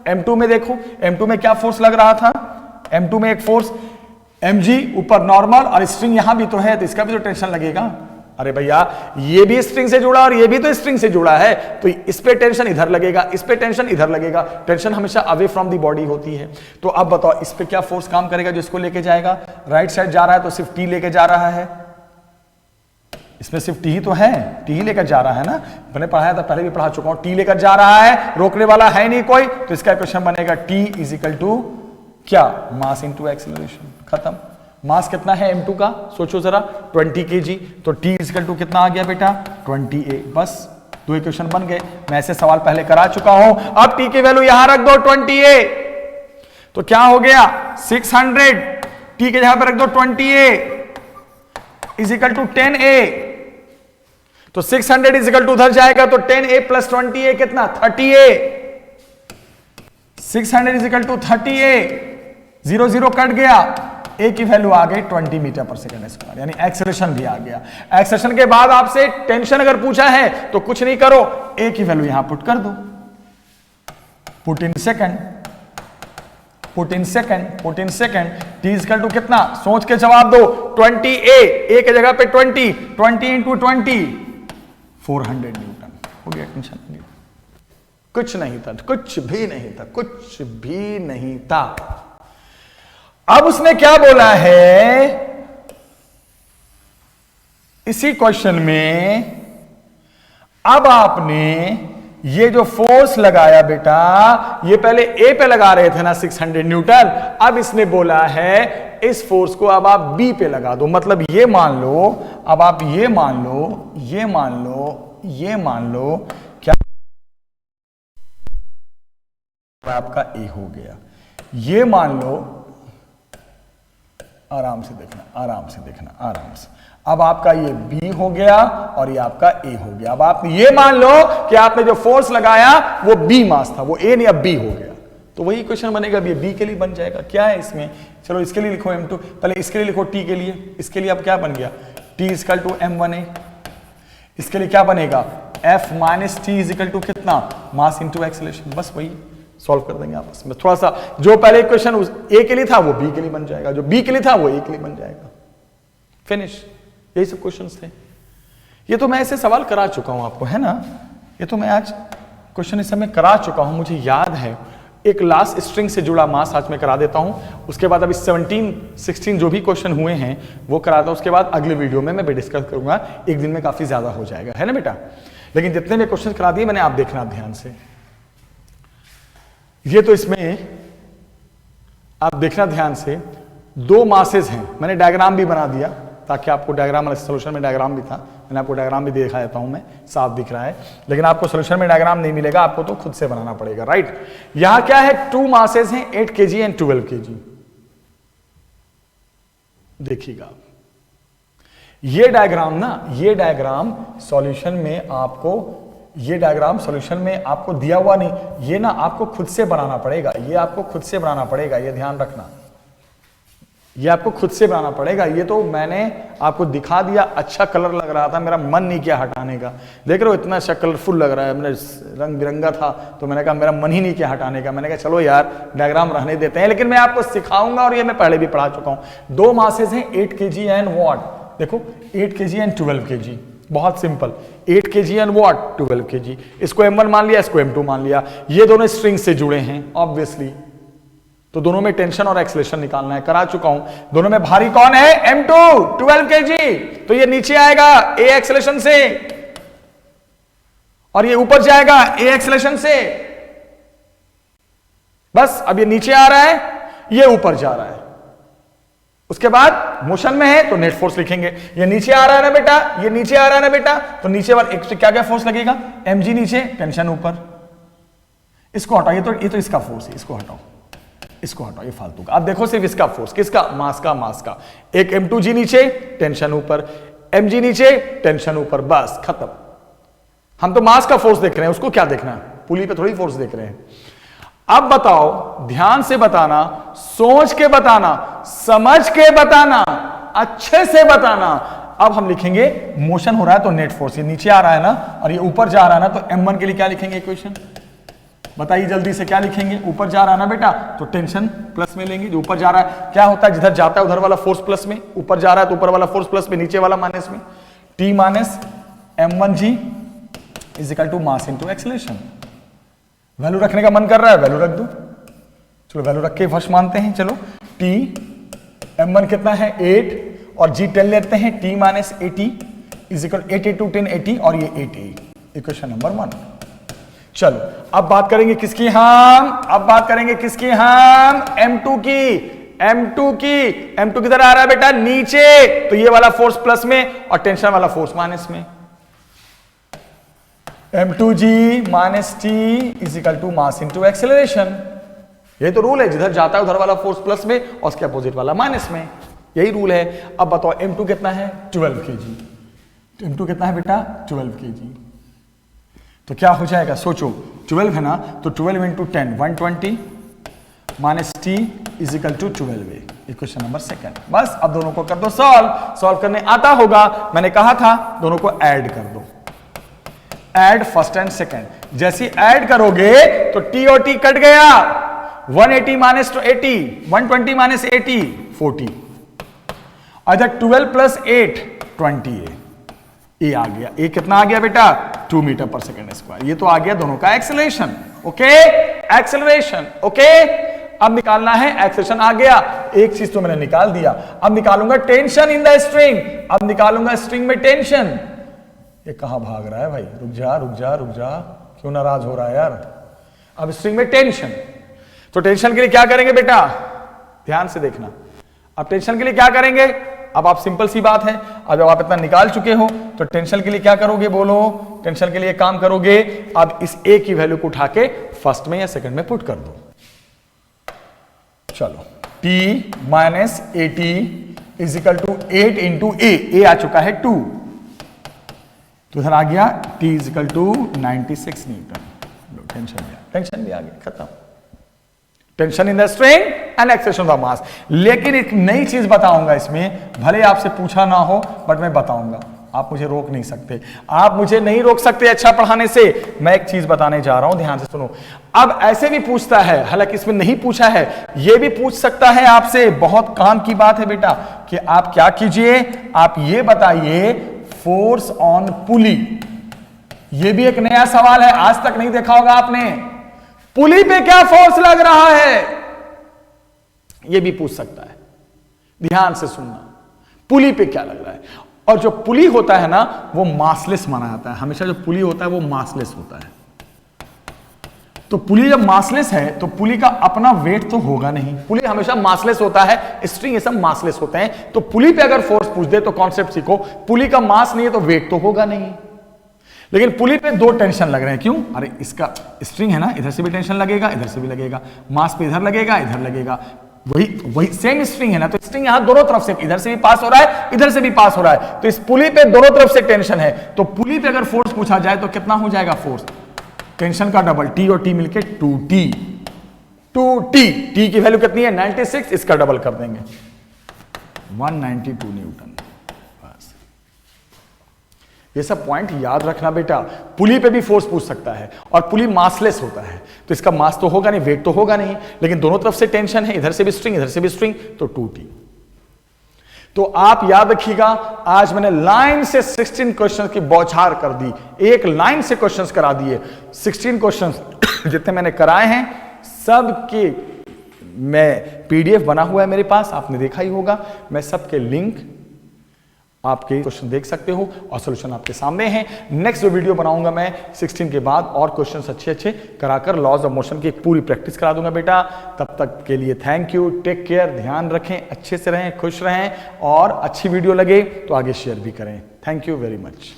[SPEAKER 1] m2 में देखो, m2 में क्या फोर्स लग रहा था, M2 में एक फोर्स mg ऊपर नॉर्मल, और स्ट्रिंग यहां भी तो है, तो इसका भी तो टेंशन लगेगा। अरे भैया ये भी स्ट्रिंग से जुड़ा और ये भी तो स्ट्रिंग से जुड़ा है, तो इस पे टेंशन इधर लगेगा, इस पे टेंशन इधर लगेगा। टेंशन हमेशा अवे फ्रॉम दी बॉडी होती है। तो अब बताओ इस पे क्या फोर्स काम करेगा जो इसको लेके जाएगा? राइट साइड जा रहा है तो सिर्फ टी लेके जा रहा है, इसमें सिर्फ टी ही तो है, टी ही लेकर जा रहा है ना। मैंने पढ़ाया था, पहले भी पढ़ा चुका हूं, टी लेकर जा रहा है, रोकने वाला है नहीं कोई, तो इसका क्वेश्चन बनेगा टी इज इक्वल टू क्या? Mass into acceleration. खत्म। मास कितना है M2 का? सोचो जरा, 20 kg, तो T इक्वल टू कितना आ गया बेटा? 20A। बस दो इक्वेशन बन गए। मैं ऐसे सवाल पहले करा चुका हूं। अब T की वैल्यू यहां रख दो 20A, तो क्या हो गया? 600 T के जगह पर रख दो 20A is equal to 10A, तो 600 इज इक्वल टू उधर जाएगा तो 10A प्लस 20A कितना? 30A। 600 is equal to 30A, 0 0 cut गया, ए की वैल्यू आ गई 20 मीटर पर सेकंड स्क्वायर, यानी एक्सेलरेशन भी आ गया। एक्सेलरेशन के बाद आपसे टेंशन अगर पूछा है तो कुछ नहीं करो, ए की वैल्यू यहां पुट कर दो, put in second, put in second, put in second. T equal to कितना? सोच के जवाब दो। 20A, ए के जगह पे 20 इंटू 20, 400 न्यूटन। हो गया? टेंशन नहीं, कुछ नहीं था, कुछ भी नहीं था, कुछ भी नहीं था। अब उसने क्या बोला है इसी क्वेश्चन में? अब आपने ये जो फोर्स लगाया बेटा, ये पहले ए पे लगा रहे थे ना 600 न्यूटन, अब इसने बोला है इस फोर्स को अब आप बी पे लगा दो। मतलब ये मान लो, अब आप ये मान लो, ये मान लो, ये मान लो, क्या आपका ए हो गया। ये मान लो, आराम से देखना, आराम से देखना, आराम से। अब आपका ये B हो गया और ये आपका A हो गया। अब आप ये मान लो कि आपने जो फोर्स लगाया वो B मास था, वो A नहीं अब B हो गया, तो वही क्वेश्चन बनेगा, ये B के लिए बन जाएगा। क्या है इसमें? चलो इसके लिए लिखो M2, पहले इसके लिए लिखो T के लिए। इसके लिए अब क्या बन गया? T equal to M1A। इसके लिए क्या बनेगा? F minus T is equal to कितना? Mass into acceleration. बस वही सॉल्व कर देंगे आपस में। थोड़ा सा जो पहले इक्वेशन ए के लिए था वो बी के लिए बन जाएगा, जो बी के लिए था वो ए के लिए बन जाएगा। फिनिश। यही सब क्वेश्चंस थे। ये तो मैं ऐसे सवाल करा चुका हूं आपको, है ना? ये तो मैं आज क्वेश्चन इस समय करा चुका हूं, मुझे याद है। एक लास्ट स्ट्रिंग से जुड़ा मास आज मैं करा देता हूं, उसके बाद अभी 17, 16 जो भी क्वेश्चन हुए हैं वो कराता हूं। उसके बाद अगले वीडियो में मैं भी डिस्कस करूंगा, एक दिन में काफी ज्यादा हो जाएगा, है ना बेटा? लेकिन जितने भी क्वेश्चन करा दिए मैंने, आप देखना ध्यान से। ये तो इसमें आप देखना ध्यान से, दो मासेस हैं। मैंने डायग्राम भी बना दिया ताकि आपको डायग्राम, सोल्यूशन में डायग्राम भी था, मैंने आपको डायग्राम भी दिखा देता हूं मैं, साफ दिख रहा है। लेकिन आपको सोल्यूशन में डायग्राम नहीं मिलेगा, आपको तो खुद से बनाना पड़ेगा, राइट? यहां क्या है? 2 मासेस हैं, 8 kg एंड 12 kg। देखिएगा ये डायग्राम ना, ये डायग्राम सॉल्यूशन में आपको, ये डायग्राम सॉल्यूशन में आपको दिया हुआ नहीं, ये ना आपको खुद से बनाना पड़ेगा, ये आपको खुद से बनाना पड़ेगा, ये ध्यान रखना, ये आपको खुद से बनाना पड़ेगा। ये तो मैंने आपको दिखा दिया, अच्छा कलर लग रहा था, मेरा मन नहीं किया हटाने का। देख रहे हो इतना अच्छा कलरफुल लग रहा है, मैंने रंग बिरंगा था तो मैंने कहा मेरा मन ही नहीं किया हटाने का। मैंने कहा चलो यार डायग्राम रहने देते हैं, लेकिन मैं आपको सिखाऊंगा और ये मैं पहले भी पढ़ा चुका हूं। 2 मासेस हैं, 8 kg एंड व्हाट? देखो 8 kg एंड 12 kg, बहुत simple. 8 kg and what? 12 kg। इसको M1 मान लिया, इसको M2 मान लिया। ये दोनों स्ट्रिंग से जुड़े हैं ऑब्वियसली, तो दोनों में टेंशन और एक्सेलरेशन निकालना है, करा चुका हूं। दोनों में भारी कौन है? M2, 12 kg, तो ये नीचे आएगा A एक्सेलरेशन से और ये ऊपर जाएगा A एक्सेलरेशन से। बस अब ये नीचे आ रहा है, ये ऊपर जा रहा है। उसके बाद मोशन में है तो नेट फोर्स लिखेंगे। ये नीचे आ रहा है ना बेटा, ये नीचे आ रहा है ना बेटा, तो नीचे वाला एक क्या क्या फोर्स लगेगा? mg नीचे, टेंशन ऊपर। इसको हटाओ, ये तो इसका फोर्स है, इसको हटाओ, इसको हटाओ, ये फालतू का। अब देखो सिर्फ इसका फोर्स, किसका? मास का, मास का। एक m2g नीचे, टेंशन ऊपर, mg नीचे, टेंशन ऊपर, बस खत्म। हम तो मास का फोर्स देख रहे हैं, उसको क्या देखना है? पुली पे थोड़ी फोर्स देख रहे हैं। अब बताओ, ध्यान से बताना, सोच के बताना, समझ के बताना, अच्छे से बताना। अब हम लिखेंगे मोशन हो रहा है तो नेट फोर्स, ये नीचे आ रहा है ना और ये ऊपर जा रहा है ना, तो m1 के लिए क्या लिखेंगे इक्वेशन? बताइए जल्दी से क्या लिखेंगे, ऊपर जा रहा है ना बेटा तो टेंशन प्लस में लेंगे, जो ऊपर जा रहा है क्या होता है, जिधर जाता है उधर वाला फोर्स प्लस में, ऊपर जा रहा है तो ऊपर वाला फोर्स प्लस में, नीचे वाला माइनस में। T minus m1g is equal to mass into acceleration. Value रखने का मन कर रहा है, वैल्यू रख दो, चलो वैल्यू रख के फर्स्ट मानते हैं। चलो T m1 कितना है 8 और g 10 लेते हैं, T minus 80 is equal 8 into 10 80 और ये 8 इक्वेशन नंबर 1। चलो अब बात करेंगे किसकी हम, अब बात करेंगे किसकी हम, m2 की। m2 किधर आ रहा है बेटा, नीचे, तो ये वाला फोर्स प्लस में और टेंशन वाला फोर्स माइनस में। m2g minus t is equal to mass into acceleration. ये तो रूल है, जिधर जाता है उधर वाला फोर्स प्लस में और उसके अपोजिट वाला माइनस में, यही रूल है। अब बताओ m2 कितना है 12 kg। m2 कितना है बेटा 12 kg, तो क्या हो जाएगा सोचो, 12 है ना, तो 12 into 10 120 minus T is equal to 12 equation number 2। बस अब दोनों को कर दो सॉल्व करने आता होगा, मैंने कहा था दोनों को ऐड कर दो, ऐड फर्स्ट एंड सेकंड। जैसे ऐड करोगे तो टी और टी कट गया, 180 माइनस 80 120 माइनस 80 40, इधर 12 प्लस 8 20 ए आ गया। ए कितना आ गया बेटा 2 मीटर पर सेकेंड स्क्वायर। ये तो आ गया दोनों का एक्सेलरेशन। Okay, acceleration. ओके, अब निकालना है एक्सेलरेशन। आ गया, एक चीज तो मैंने निकाल दिया, अब निकालूंगा टेंशन इन द स्ट्रिंग। अब निकालूंगा स्ट्रिंग में टेंशन। ये कहां भाग रहा है भाई, रुक जा रुक जा रुक जा, क्यों नाराज हो रहा है यार। अब स्ट्रिंग में टेंशन, तो टेंशन के लिए क्या करेंगे बेटा, ध्यान से देखना। अब टेंशन के लिए क्या करेंगे, अब आप सिंपल सी बात है, अब जब आप इतना निकाल चुके हो तो टेंशन के लिए क्या करोगे, बोलो। टेंशन के लिए काम करोगे, अब इस ए की वैल्यू को उठा के फर्स्ट में या सेकंड में पुट कर दो। चलो T minus 80 is equal to 8 into a आ चुका है 2, तो इधर आ गया T is equal to 96 newton. Tension भी आ गया, खत्म। Tension in the string and acceleration of the mass. लेकिन एक नई चीज बताऊंगा इसमें, भले आपसे पूछा ना हो बट मैं बताऊंगा, आप मुझे रोक नहीं सकते, आप मुझे नहीं रोक सकते अच्छा पढ़ाने से। मैं एक चीज बताने जा रहा हूं, ध्यान से सुनो। अब ऐसे भी पूछता है, हालांकि इसमें नहीं पूछा है, यह भी पूछ सकता है आपसे, बहुत काम की बात है बेटा, कि आप क्या कीजिए, आप ये बताइए फोर्स ऑन पुली। यह भी एक नया सवाल है, आज तक नहीं देखा होगा आपने। पुली पे क्या फोर्स लग रहा है, यह भी पूछ सकता है, ध्यान से सुनना। पुली पे क्या लग रहा है, और जो पुली होता है ना वो मासलेस माना जाता है। हमेशा जो पुली होता है वो मासलेस होता है। तो पुली जब मासलेस है तो पुली का अपना वेट तो होगा नहीं, पुली हमेशा मासलेस होता है, स्ट्रिंग ये सब मासलेस होते हैं। तो पुली पे अगर फोर्स पूछ दे तो कॉन्सेप्ट सीखो, पुली का मास नहीं है तो वेट तो होगा नहीं। लेकिन पुली पे दो टेंशन लग रहे हैं, क्यों, अरे इसका स्ट्रिंग है ना, इधर से भी टेंशन लगेगा इधर से भी लगेगा, मास पे इधर लगेगा इधर लगेगा, वही सेम स्ट्रिंग है ना, तो स्ट्रिंग यहां दोनों तरफ से, इधर से भी पास हो रहा है इधर से भी पास हो रहा है, तो इस पुली पे दोनों तरफ से टेंशन है। तो पुली पे अगर फोर्स पूछा जाए तो कितना हो जाएगा फोर्स, टेंशन का डबल, टी और टी मिलके 2T। टी की वैल्यू कितनी है 96, इसका डबल कर देंगे 192 न्यूटन। बस ये सब पॉइंट याद रखना बेटा। पुली पे भी फोर्स पूछ सकता है और पुली मासलेस होता है, तो इसका मास तो होगा नहीं, वेट तो होगा नहीं, लेकिन दोनों तरफ से टेंशन है, इधर से भी स्ट्रिंग इधर से भी स्ट्रिंग, तो 2T। तो आप याद रखिएगा, आज मैंने लाइन से 16 क्वेश्चंस की बौछार कर दी, एक लाइन से क्वेश्चंस करा दिए। 16 क्वेश्चंस जितने मैंने कराए हैं सबके मैं पीडीएफ बना हुआ है मेरे पास, आपने देखा ही होगा। मैं सबके लिंक, आपके क्वेश्चन देख सकते हो और सॉल्यूशन आपके सामने है। नेक्स्ट जो वीडियो बनाऊंगा मैं 16 के बाद और क्वेश्चंस अच्छे कराकर लॉज ऑफ मोशन की एक पूरी प्रैक्टिस करा दूंगा बेटा। तब तक के लिए थैंक यू, टेक केयर, ध्यान रखें, अच्छे से रहें, खुश रहें, और अच्छी वीडियो लगे तो आगे शेयर भी करें। Thank you very much.